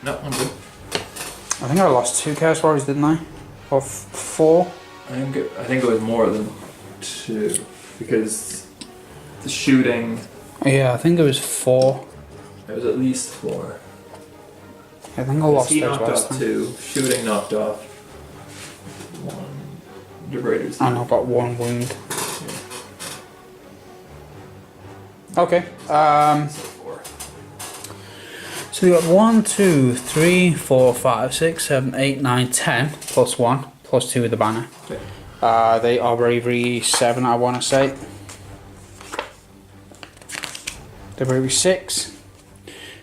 No, I'm good. I think I lost 2 Chaos Warriors, didn't I? Or 4? I'm good. I think it was more than 2 because the shooting. Yeah, I think it was 4. It was at least 4. I think I lost He those knocked last off time. 2. Shooting knocked off 1. Liberators. And I've got 1 wound. Okay. So 4. So we got 1, 2, 3, 4, 5, 6, 7, 8, 9, 10 plus 1 plus 2 with the banner. Okay. They are bravery 7, I want to say. They're bravery 6,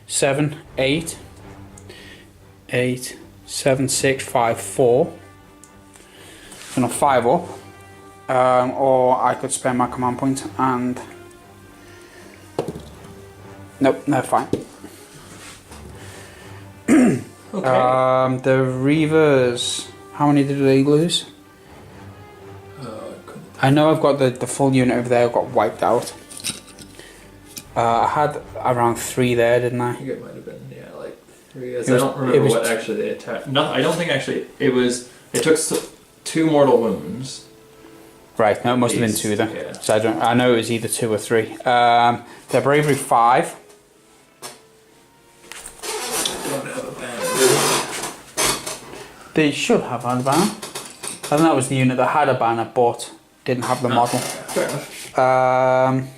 7, 8, 8, 7, 6, 5, 4. So not 5 up. Or I could spend my command point and. Nope, they're fine. Okay. The Reavers, how many did they lose? I know I've got the full unit over there got wiped out. I had around 3 there, didn't I? I think it might have been, like 3. I don't remember what actually they attacked. No, I don't think actually it was. It took 2 mortal wounds. Right, no, it must have been 2 then. Yeah. So I know it was either 2 or 3. They're bravery 5. Don't have a banner. They should have had a banner. I think that was the unit that had a banner but didn't have the model. Fair enough.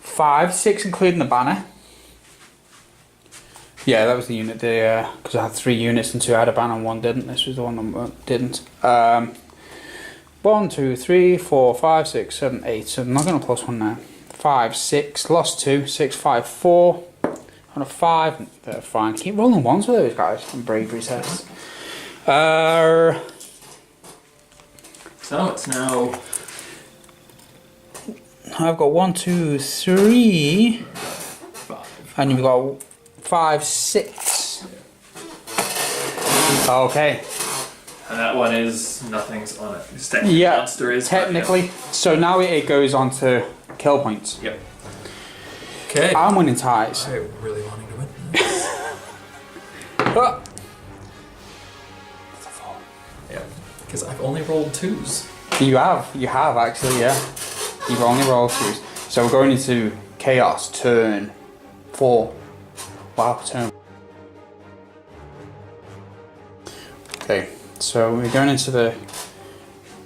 5, 6 including the banner. Yeah, that was the unit. Because I had 3 units and 2 had a banner and 1 didn't. This was the one that didn't. 1, 2, 3, 4, 5, 6, 7, 8. So I'm not going to plus 1 now. 5, 6, lost 2, 6, 5, 4. On a 5, they're fine. Keep rolling 1s with those guys on bravery tests. So it's now. I've got 1, 2, 3. 5. And you've got 5, 6. Okay. And that one is nothing's on it. It's technically monster is. Technically. So now it goes on to kill points. Yep. Okay. I'm winning ties. I'm really wanting to win. Ah. Yeah. Because I've only rolled 2s. You have actually, yeah. You've only rolled 2s. So we're going into chaos turn 4. Wow, turn. Okay, so we're going into the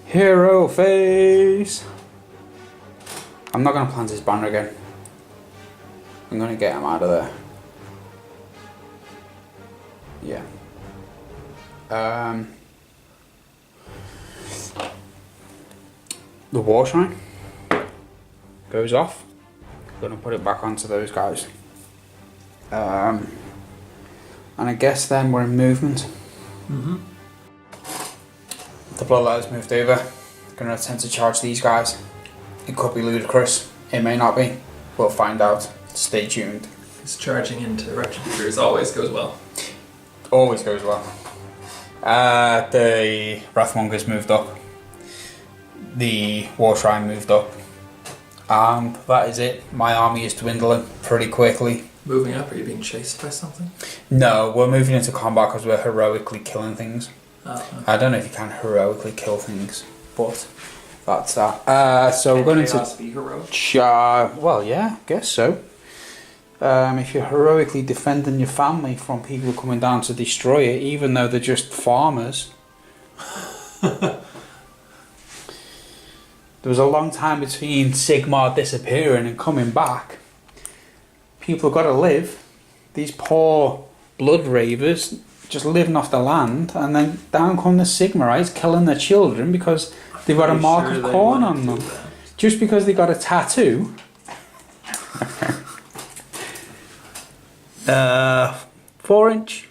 hero phase. I'm not going to plant his banner again. I'm going to get him out of there. Yeah. The war shrine goes off. I'm going to put it back onto those guys. And I guess then we're in movement. Mm-hmm. The bloodletter's moved over. Going to attempt to charge these guys. It could be ludicrous. It may not be. We'll find out. Stay tuned. His charging into Retributors always goes well. Always goes well. The Wrathmonger's moved up. The War Shrine moved up. And that is it. My army is dwindling pretty quickly. Moving up? Are you being chased by something? No, we're moving into combat because we're heroically killing things. Oh, okay. I don't know if you can heroically kill things, but that's that. So we're going Chaos into... be heroic? Well, yeah, I guess so. If you're heroically defending your family from people coming down to destroy it, even though they're just farmers. There was a long time between Sigmar disappearing and coming back. People have got to live. These poor blood ravers just living off the land, and then down come the Sigmarites killing their children because they've got a mark of Khorne on them. Just because they got a tattoo. 4-inch.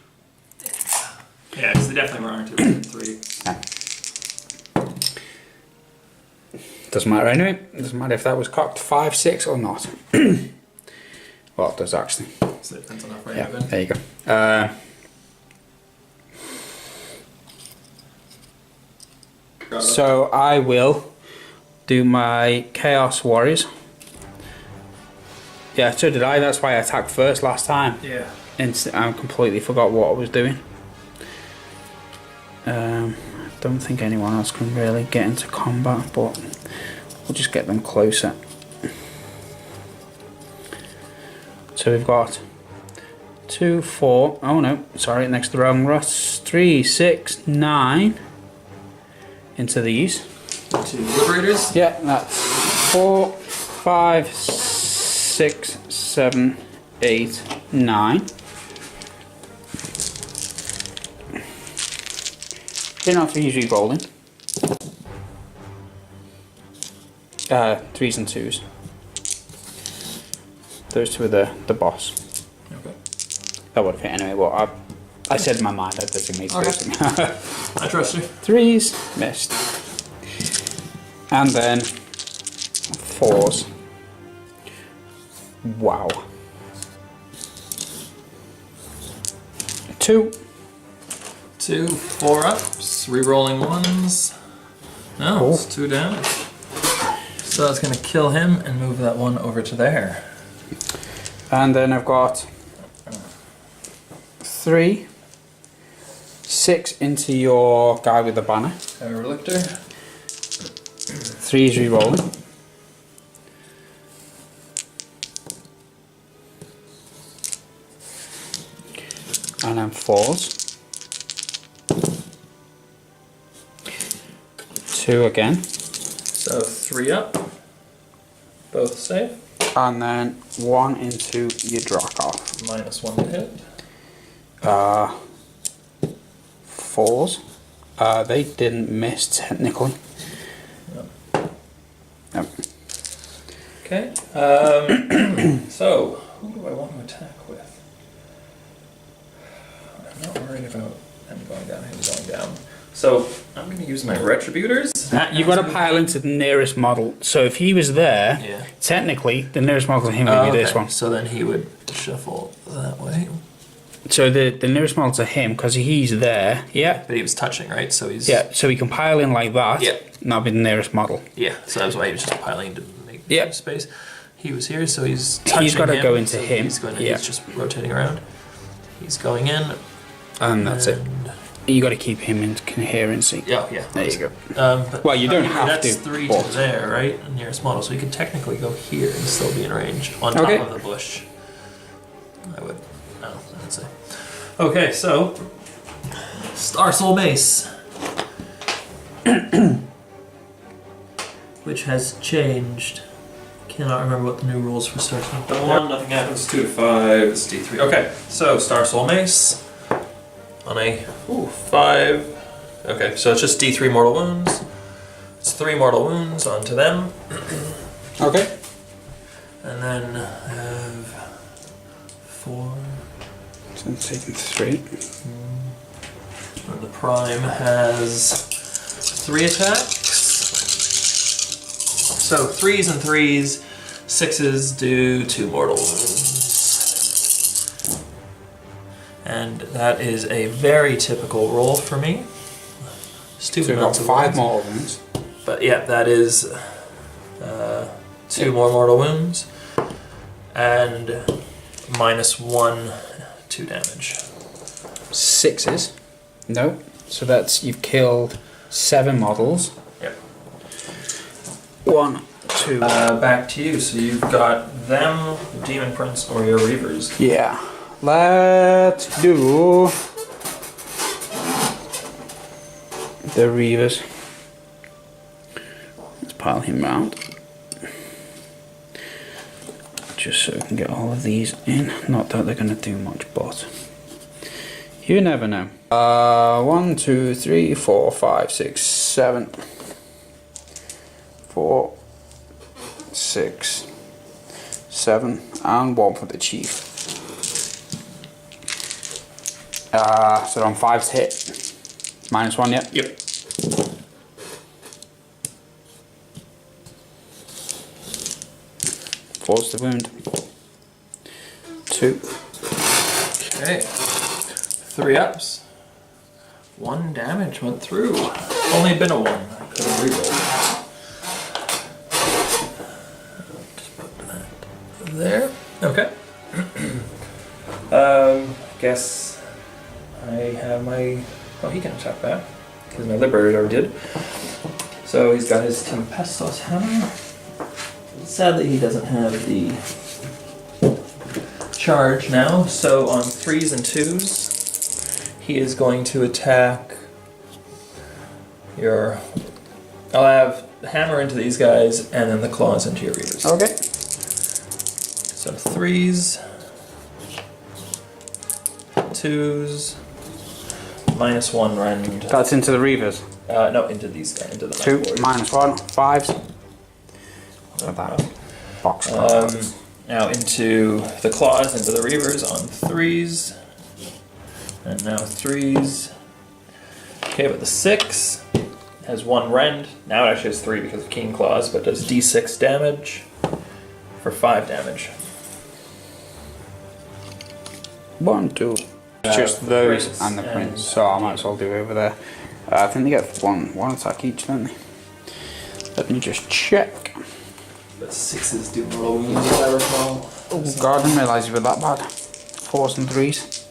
Yeah, because they definitely weren't 2 and 3. Yeah. Doesn't matter anyway. Doesn't matter if that was cocked 5, 6 or not. Well, it does actually. So it depends on how far Yeah, you've been. there you go. So I will do my Chaos Warriors. Yeah, so did I. That's why I attacked first last time. Yeah. And I completely forgot what I was doing. I don't think anyone else can really get into combat, but we'll just get them closer. So we've got 2, 4. Oh no, sorry, next to the wrong ruts. 3, 6, 9 into these. 2 Liberators? Yeah, that's 4, 5, 6, 7, 8, 9. Didn't have to use re-rolling. 3s and 2s. Those two are the boss. Okay. That would have hit anyway, but I said in my mind I designated those. I trust you. 3s, missed. And then 4s. Wow. 2. 2 4-ups, re-rolling 1s. No, Cool. it's 2 damage. So that's going to kill him and move that one over to there. And then I've got 3, 6 into your guy with the banner. Relictor. 3's re-rolling. And then 4s. 2 again. So 3 up. Both save. And then 1 into your Dracoth. -1 to hit. 4s. They didn't miss technically. Yep. Yep. Okay. So, who do I want to attack with? I'm not worried about him going down, him going down. So, I'm going to use my Retributors. You've got to pile into the nearest model. So if he was there, Yeah. technically the nearest model to him would be this one. So then he would shuffle that way. So the nearest model to him, because he's there. Yeah. But he was touching, right? So he's... Yeah, so he can pile in like that. Yeah. And that'll be the nearest model. Yeah, so that's why he was just piling to make Yeah. space. He was here, so he's touching He's got to him, go into so him. He's going. Yeah. He's just rotating around. He's going in. And that's it. and- You got to keep him in coherency. Yeah, yeah. There you go. But Well, you don't have that's to, 3 but- to there, right? Nearest model, so he could technically go here and still be in range on top Okay. of the bush. I would. No, I would say. Okay, so Star Soul Mace, which has changed. Cannot remember what the new rules for Star Soul. But one, nothing happens. 2 to 5. It's D3. Okay, so Star Soul Mace on a 5. Okay, so it's just D3 mortal wounds. It's 3 mortal wounds onto them. Okay. And then I have 4. So I'm taking 3. And the Prime has 3 attacks. So 3s and 3s, 6s do 2 mortal wounds. And that is a very typical roll for me. So we've got 5 mortal wounds. But yeah, that is 2 more mortal wounds. And -1, 2 damage. 6s. No. So that's, you've killed 7 models. Yep. 1, 2. Back to you. So you've got them, Demon Prince, or your Reavers. Yeah. Let's do the Reavers. Let's pile him round. Just so we can get all of these in. Not that they're going to do much, but you never know. 1, 2, 3, 4, 5, 6, 7. 4, 6, 7, and 1 for the chief. So they're on 5 to hit. -1, yeah? Yep. Force the wound. 2. Okay. 3 ups. 1 damage went through. Only been a 1. I could have rerolled. Just put that there. Okay. Guess I have my. Oh, he can attack back because my Liberator already did. So he's got his Tempestos Hammer. Sadly, he doesn't have the charge now. So on 3s and 2s. He is going to attack your... I'll have the hammer into these guys and then the claws into your readers. Okay. So 3s, 2s, -1 rend. That's into the Reavers. No, into these guys, into the 2, Night -1, Warriors. 5s. Look at that. Box. Now into the claws, into the reavers on 3s. And now 3s. Okay, but the 6 has 1 rend. Now it actually has 3 because of Keen Claws, but does d6 damage for 5 damage. 1, 2. Just The those prince and the and prince. So I might as well do over there. I think they get one attack each, don't they? Let me just check. But 6s do mortal wounds, if I recall. Oh god, I didn't realise you were that bad. 4s and 3s.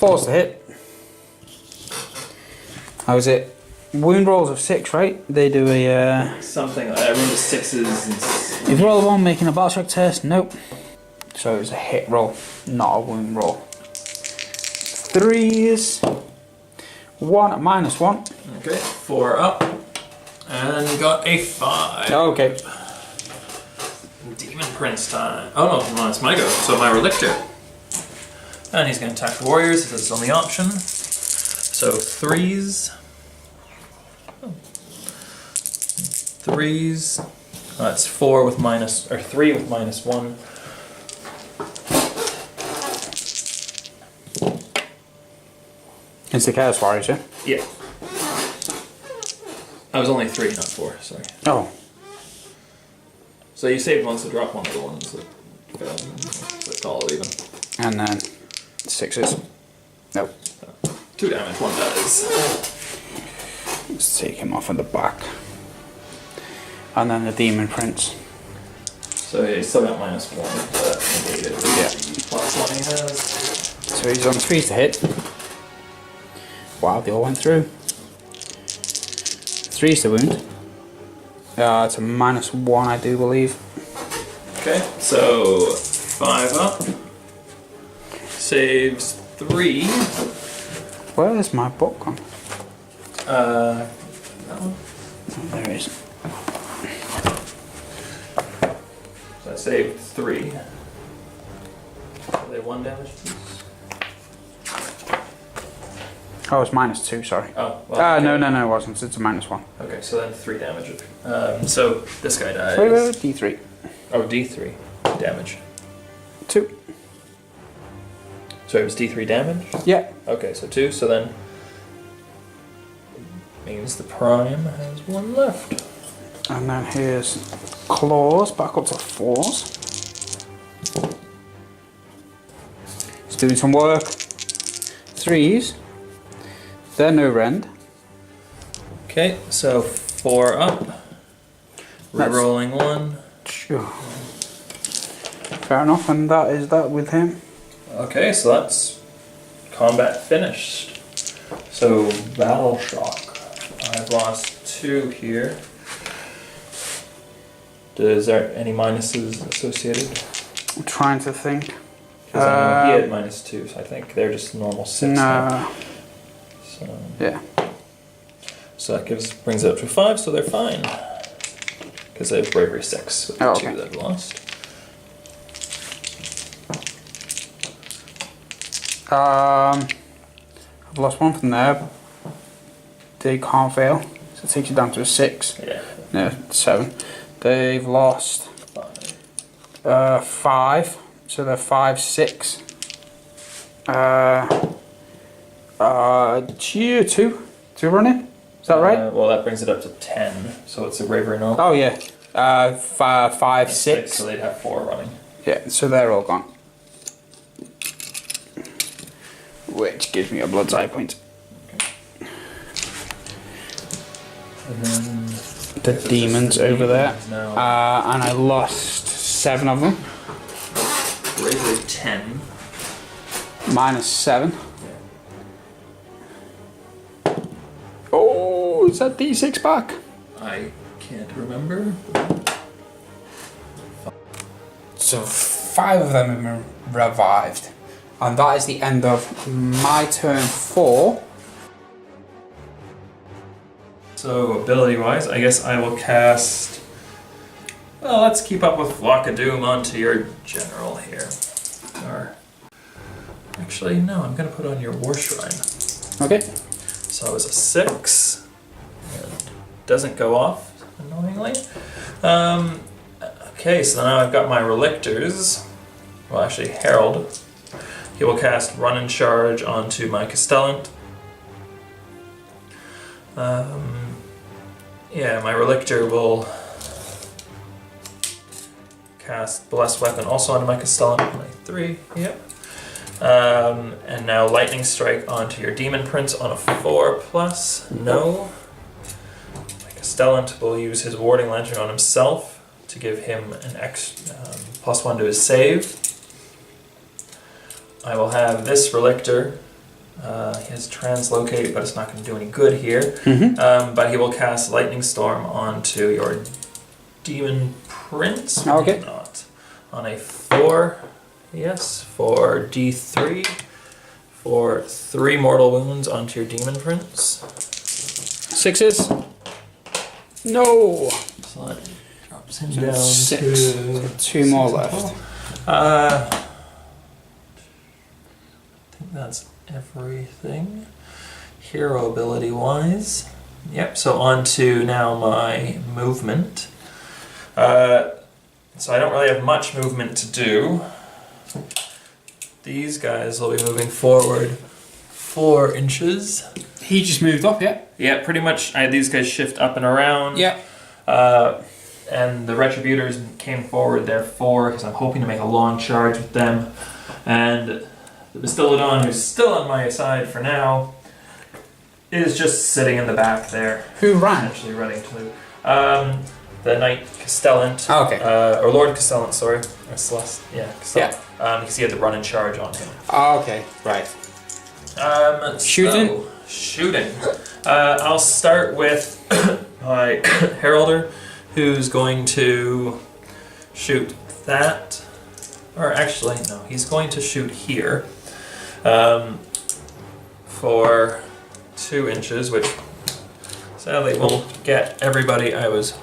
4's the hit. How is it? Wound rolls of 6, right? They do a. Something like that. I remember 6s. If you roll a 1 making a battle shock test, nope. So it's a hit roll, not a wound roll. 3s. 1 -1. Okay, 4 up. And got a 5. Okay. Demon Prince time. Oh no, it's my go. So my Relictor. And he's going to attack the warriors, because it's the only option. So 3s. 3s. That's 4 with minus, or 3 with -1. It's the Chaos Warriors, yeah? Yeah. I was only 3, not 4, sorry. Oh. So you saved one, so drop one of the ones that Let's call it even. And then 6s. Nope. 2 damage, 1 dies. Let's take him off in the back. And then the Demon Prince. So yeah, he's still got -1, but negated. Yeah. +1 he has. So he's on 3 to hit. Wow, they all went through. 3's the wound. It's a -1, I do believe. Okay, so 5 up. Saves 3. Where's my book gone? That one. Oh, there it is. So I saved 3. Are they 1 damage piece? Oh, it's -2, sorry. Oh, well. Okay. No, it wasn't. It's a -1. Okay, so then 3 damage. So this guy dies. Wait, D3. Oh, D3 damage. 2. So it was D3 damage? Yeah. Okay, so 2, so then means the prime has 1 left. And then here's claws, back up to 4s. It's doing some work. 3s. They're no rend. Okay, so 4 up. Rerolling 1. Sure. Fair enough, and that is that with him. Okay, so that's combat finished. So battle shock. I've lost 2 here. Is there any minuses associated? I'm trying to think. 'Cause I know he had -2, so I think they're just normal 6 now. No. So, Yeah. so that brings it up to 5, so they're fine. Because they have bravery 6 with the 2 okay. that I've lost. I've lost 1 from there. They can't fail, so it takes you down to a 6. Yeah. No, 7. They've lost 5. 5, so they're 5, 6. 2 running. Is that right? Well, that brings it up to 10, so it's a bravery normal. Oh yeah. 5, 6. So they'd have 4 running. Yeah, so they're all gone. Which gives me a blood side point. And then The demons over there. now. And I lost 7 of them. Bravery 10. -7. Oh, is that D6 back? I can't remember. So 5 of them have been revived. And that is the end of my turn 4. So ability wise, I guess I will cast. Well, let's keep up with Flock of Doom onto your general here. Or actually, no, I'm gonna put on your War Shrine. Okay. So it was a 6. And doesn't go off, annoyingly. Okay, so now I've got my Relictors. Well, actually, Herald. He will cast Run and Charge onto my Castellant. Yeah, my Relictor will cast Blessed Weapon also onto my Castellant. 3, yep. And now Lightning Strike onto your Demon Prince on a 4+. No. My Castellant will use his Warding Lantern on himself to give him an +1 to his save. I will have this Relictor. He has Translocate, but it's not going to do any good here. But he will cast Lightning Storm onto your Demon Prince. Okay. Not. On a 4, yes, for D3. For 3 mortal wounds onto your Demon Prince. 6s. No. So that drops him So down 6. to 2 more 6 left. total. I think that's everything. Hero ability wise. Yep, so on to now my movement. So I don't really have much movement to do. These guys will be moving forward 4 inches. He just moved up, yeah? Yeah, pretty much I had these guys shift up and around. Yeah. and the Retributors came forward, therefore, because I'm hoping to make a long charge with them. And the Bastillodon, who's still on my side for now, is just sitting in the back there. Who ran? Actually running to the Knight Castellant. Oh, okay. Or Lord Castellant, sorry. Or Celeste. Yeah, Castellant. Because he had the run and charge on him. Oh, okay, right. Shooting? So, shooting. I'll start with my Heralder, who's going to shoot that. Or actually, no, he's going to shoot here for 2 inches, which sadly will get everybody I was...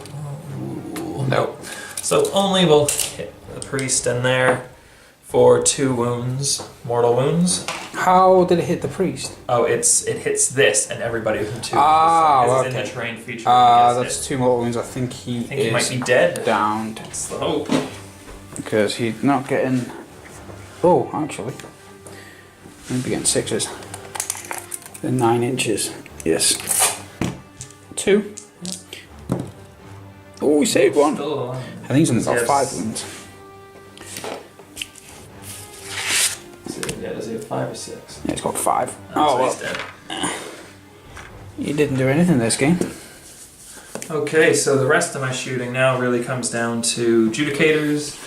No. So only will hit the priest in there for 2 wounds, mortal wounds. how did it hit the priest? Oh, it hits this and everybody within 2 inches. Ah, It's okay. in the terrain feature. That's 2 mortal wounds. I think he he might be dead. downed. That's the hope. Because he's not getting... Oh, actually. He'd be getting 6s. The 9 inches. Yes. 2. Oh, he saved 1. Still alive. I think he's only got Yes. 5 wounds. Yeah, does he have 5 or 6? Yeah, he's got 5. Oh, well. he's dead. He didn't do anything this game. Okay, so the rest of my shooting now really comes down to Judicators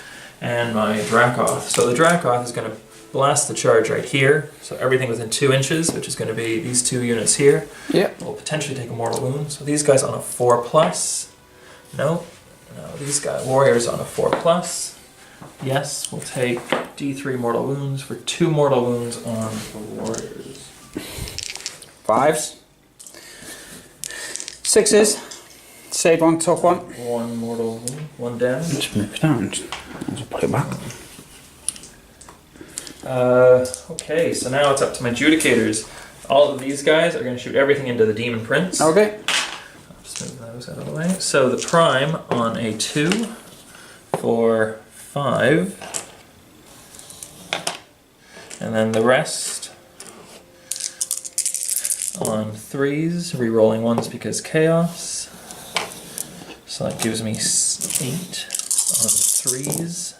and my Dracoth. So the Dracoth is going to blast the charge right here. So everything within 2 inches, which is going to be these 2 units here. Yep. Will potentially take a mortal wound. So these guys on a 4+. No, these guys, warriors on a 4+. Yes, we'll take D3 mortal wounds for 2 mortal wounds on the warriors. 5s. 6s. Saved 1, took 1. 1 mortal wound, 1 damage. Just move it down. Just put it back. Okay, so now it's up to my Judicators. All of these guys are going to shoot everything into the Demon Prince. Okay. I'll just move those out of the way. So the Prime on a 2 for 5. And then the rest on 3s, re-rolling 1s because Chaos. So that gives me 8 on 3s.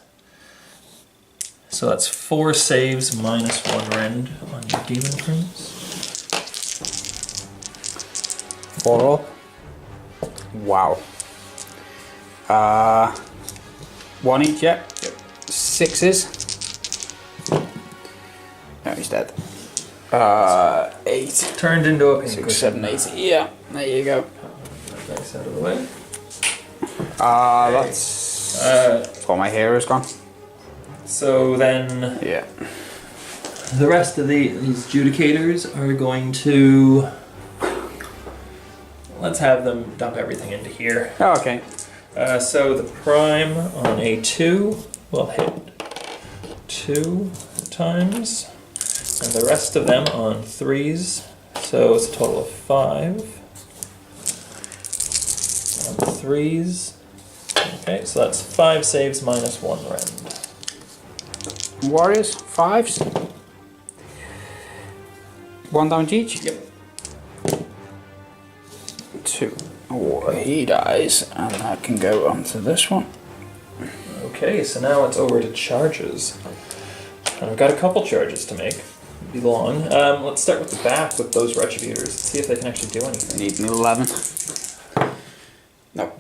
So that's 4 saves minus 1 rend on your Demon Prince. 4 up. Wow. 1 each, yeah. Yep. 6s. No, he's dead. 8. Turned into a 6, 7, 8. Yeah, there you go. That dice out of the way. That's... all my heroes gone. So then Yeah. the rest of these Judicators are going to... Let's have them dump everything into here. Oh, okay. So the Prime on a 2 will hit 2 times. And the rest of them on 3s. So it's a total of 5. On 3s. Okay, so that's 5 saves minus 1 rend. Warriors, 5s. 1 damage each. Yep. 2. Oh, he dies, and I can go onto this one. Okay, so now it's over to charges. And I've got a couple charges to make. It'll be long. Let's start with the back with those Retributors. See if they can actually do anything. Need an 11. No.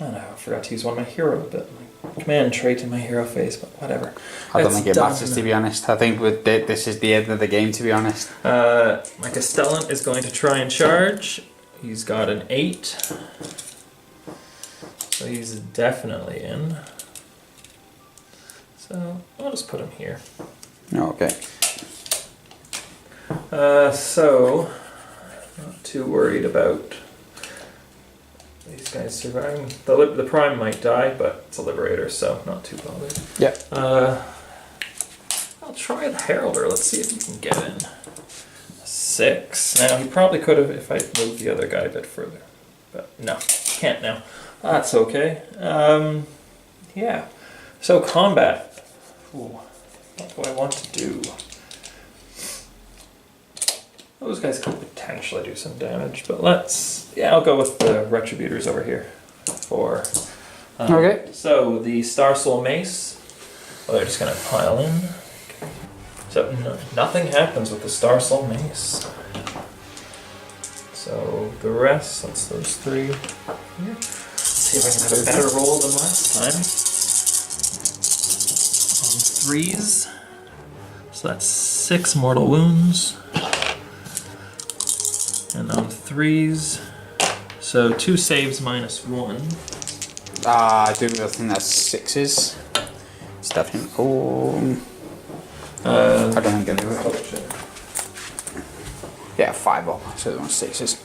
I don't know, I forgot to use one of my hero bit. My command trait in my hero phase, but whatever. I don't It's think it done. matters, to be honest. I think with this is the end of the game, to be honest. My Castellan is going to try and charge. He's got an 8. So he's definitely in. So I'll just put him here. Okay. So not too worried about these guys surviving. The Prime might die, but it's a Liberator, so not too bothered. Yeah. I'll try the Heralder. Let's see if he can get in. 6. Now, he probably could have if I moved the other guy a bit further. But no, can't now. That's okay. Yeah. So, combat. Ooh, what do I want to do? Those guys could potentially do some damage, but I'll go with the Retributors over here. For Okay. So the Star Soul Mace, they're just gonna pile in. So nothing happens with the Star Soul Mace. So the rest, that's those 3 here. Let's see if I can have a better roll than last time. On 3s. So that's 6 mortal wounds. And on 3s, so 2 saves minus 1. I think that's 6s. It's definitely. I don't think I do it. Yeah, 5 up. So there 6s.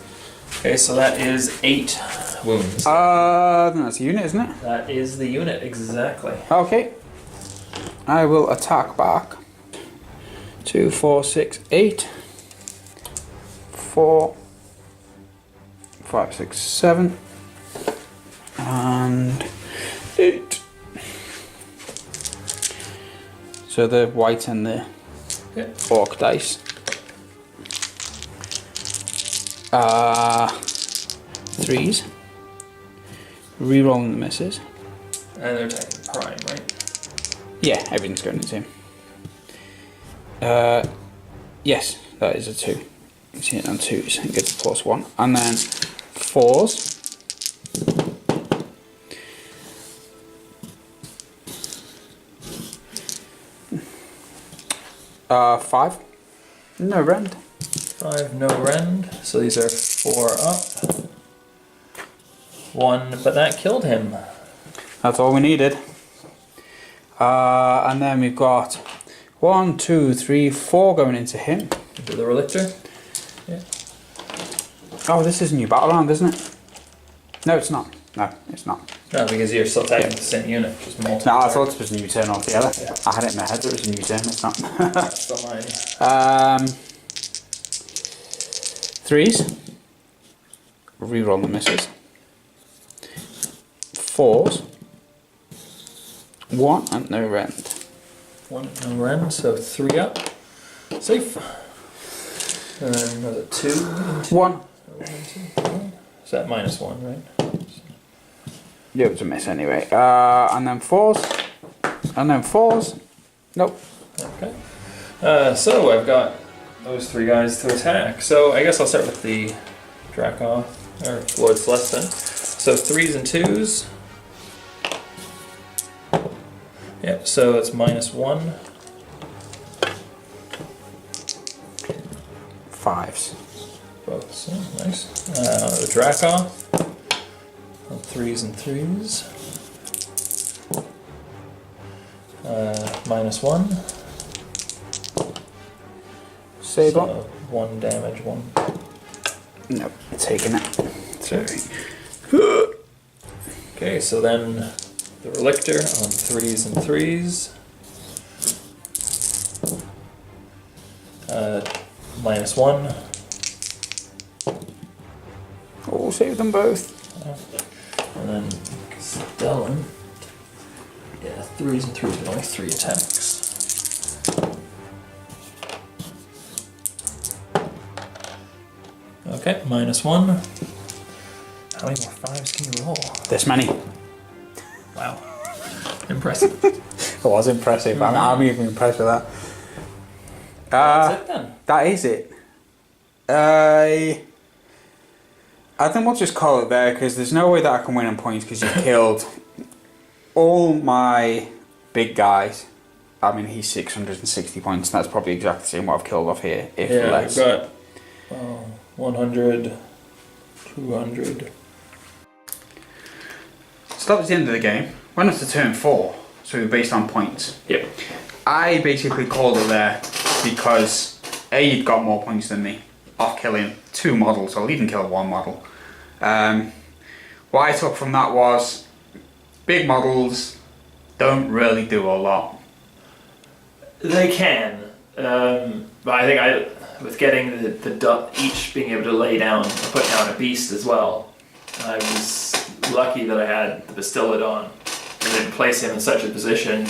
Okay, so that is 8 wounds. I think that's a unit, isn't it? That is the unit, exactly. Okay. I will attack back. 2, 4, 6, 8. 4, 5, 6, 7. And 8. So the white and the orc dice. 3s. Rerolling the misses. And they're attacking prime, right? Yeah, everything's going into him. Yes, that is a 2. You see it on 2s and gets a +1. And then 4s. 5. No rend. 5, no rend. So these are 4 up. 1, but that killed him. That's all we needed. And then we've got 1, 2, 3, 4 going into him. Into the Relictor. Yeah. Oh, this is a new battle round, isn't it? No, it's not. No, it's not. No, because you're still attacking the same unit, just multiple. No, I thought it was a new turn altogether. Yeah. I had it in my head that it was a new turn, it's not. That's still mine. 3s. Reroll the misses. 4s. 1 and no rend. 1, no rend, so 3 up. Safe. And then another 2. 1. Is that -1, right? Yeah, it was a miss anyway. And then 4s. And then 4s. Nope. Okay. So I've got those 3 guys to attack. So I guess I'll start with the Dracoth, or Lord Celestin. So 3s and 2s. Yep, so it's -1. 5s. Both, so nice. The Dracoth. On 3s and 3s. -1. Save up. So 1 damage, 1. Nope, taking it. Sorry. Okay, so then the Relictor on 3s and 3s. -1. Oh, save them both. And then Castellan. Yeah, 3s and 3s, but only 3 attacks. Okay, -1. How many more 5s can you roll? This many. Wow. Impressive. It was impressive. I'm even impressed with that. That's it then. That is it. I think we'll just call it there because there's no way that I can win on points because you've killed all my big guys. I mean, he's 660 points. And that's probably exactly the same what I've killed off here. If less. I've got 100, 200. So that was the end of the game. Went up to turn 4, so we were based on points. Yep. I basically called it there because you'd got more points than me off killing 2 models, or even kill 1 model. What I took from that was big models don't really do a lot. They can, but I think with getting the each being able to lay down, put down a beast as well, I was lucky that I had the Bastillodon and then place him in such a position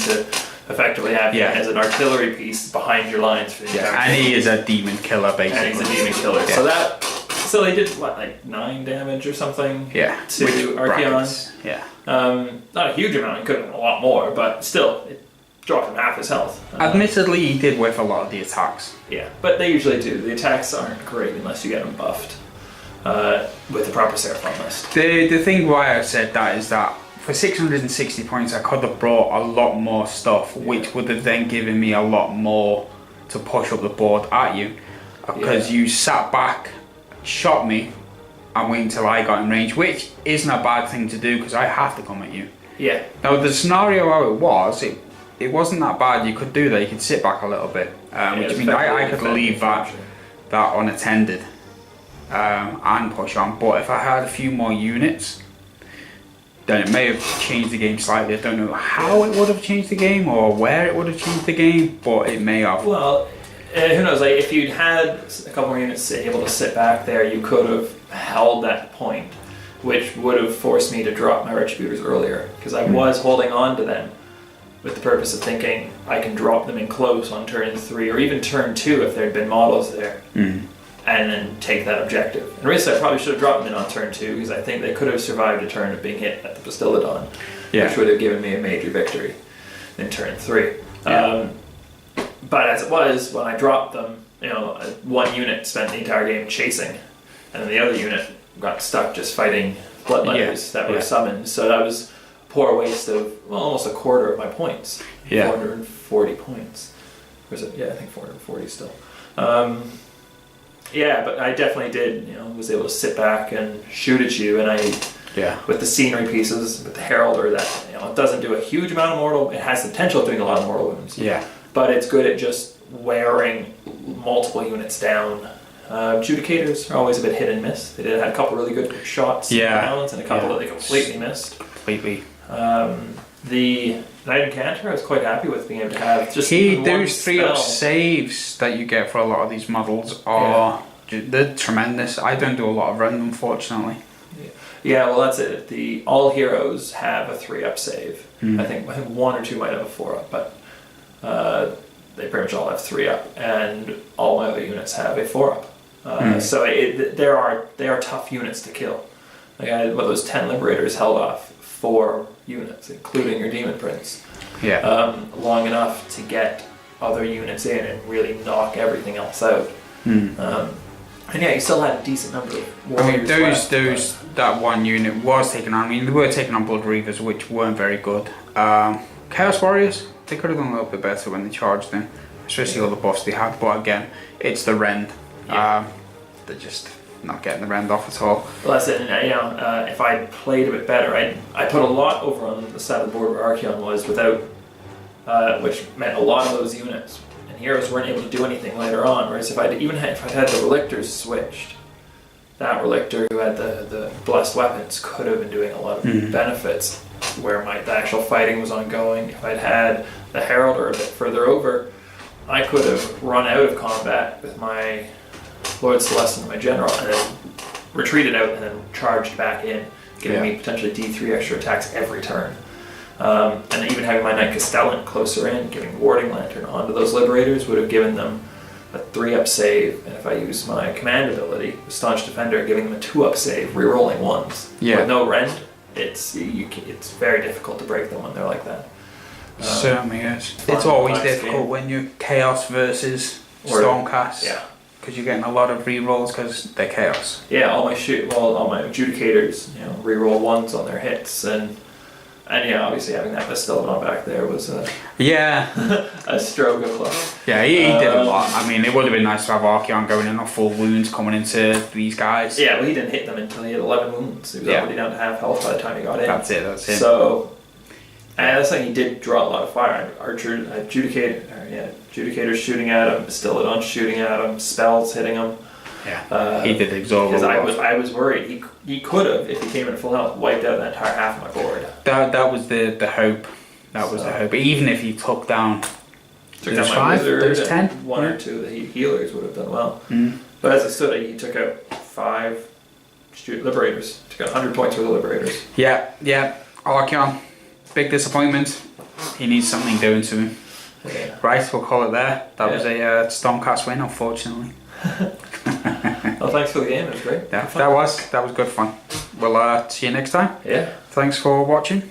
effectively have him as an artillery piece behind your lines for the entire and he is a demon killer, basically. And he's a demon killer. Yeah. So they did, what, like 9 damage or something to Which Archeon? brackets, yeah. Not a huge amount, it could have been a lot more, but still, it dropped him half his health. Admittedly, he did whiff a lot of the attacks. Yeah, but they usually do. The attacks aren't great unless you get them buffed with the proper Seraphon list. The thing why I said that is that for 660 points, I could have brought a lot more stuff, which would have then given me a lot more to push up the board at you. Because you sat back, shot me, and wait until I got in range, which isn't a bad thing to do because I have to come at you. Yeah. Now, the scenario how it was, it wasn't that bad. You could do that. You could sit back a little bit, which means I could leave that unattended and push on. But if I had a few more units, then it may have changed the game slightly. I don't know how it would have changed the game or where it would have changed the game, but it may have. Well, who knows? Like if you'd had a couple more units able to sit back there, you could have held that point, which would have forced me to drop my Retributors earlier because I was holding on to them with the purpose of thinking I can drop them in close on turn 3 or even turn 2 if there had been models there, and then take that objective. And really, I probably should have dropped them in on turn 2 because I think they could have survived a turn of being hit at the Bastillodon, which would have given me a major victory in turn 3. But as it was, when I dropped them, one unit spent the entire game chasing, and then the other unit got stuck just fighting Bloodletters that were summoned. So that was a poor waste of almost a quarter of my points. 440 points. Or is it? Yeah, I think 440 still. But I definitely did. Was able to sit back and shoot at you, and with the scenery pieces, with the Heralder, that it doesn't do a huge amount of mortal. It has the potential of doing a lot of mortal wounds. Yeah. But it's good at just wearing multiple units down. Judicators are always a bit hit and miss. They had a couple really good shots and a couple that they completely missed. Completely. The Knight Incanter, I was quite happy with being able to have just those 3-up saves that you get for a lot of these models are they're tremendous. I don't do a lot of run, unfortunately. Yeah, well that's it. The all heroes have a 3-up save. I think 1 or 2 might have a 4-up, but they pretty much all have 3-up, and all my other units have a 4-up. So they are tough units to kill. Like I had those 10 Liberators held off 4 units, including your Demon Prince. Long enough to get other units in and really knock everything else out. And you still had a decent number of warriors. That one unit was taken on. I mean, they were taking on Blood Reavers, which weren't very good. Chaos Warriors, they could have done a little bit better when they charged in, especially all the buffs they had. But again, it's the Rend. They're just not getting the Rend off at all. Well, that's it. And, if I played a bit better, I put a lot over on the side of the board where Archeon was without, which meant a lot of those units and heroes weren't able to do anything later on. Whereas if I'd had the Relictors switched, that Relictor who had the blessed weapons could have been doing a lot of benefits where the actual fighting was ongoing. If I'd had the Heralder a bit further over, I could have run out of combat with my Lord Celeste and my General and then retreated out and then charged back in, giving me potentially D3 extra attacks every turn. And even having my Knight Castellan closer in, giving Warding Lantern onto those Liberators would have given them a 3-up save, and if I use my command ability, Staunch Defender, giving them a 2-up save, rerolling 1s. With no Rend, it's very difficult to break them when they're like that. Certainly is. It's always difficult when you're Chaos versus Stormcast. Because you're getting a lot of rerolls because they're Chaos. All my Adjudicators, reroll 1s on their hits, and obviously having that Bastillodon back there was a stroke of luck. Yeah, he did a lot. I mean, it would have been nice to have Archeon going in on full wounds coming into these guys. Yeah, well, he didn't hit them until he had 11 wounds. He was already down to half health by the time he got in. That's it. So, and that's like he did draw a lot of fire. Adjudicators shooting at him, Bastillodon shooting at him, spells hitting him. He did absorb a lot. Because I was worried he could have, if he came in full health, wiped out that entire half of my board. That was the hope. That was the hope. But even if he took down my 5, wizard, 10, 1 or 2 of the healers would have done well. But as it stood, he took out 5 Liberators. Took out 100 points for the Liberators. Yeah. Archeon, big disappointment. He needs something doing to him. Yeah. Right, we'll call it there. That was a Stormcast win, unfortunately. Well, thanks for the game. It was great. Yeah, that was good fun. We'll see you next time. Yeah. Thanks for watching.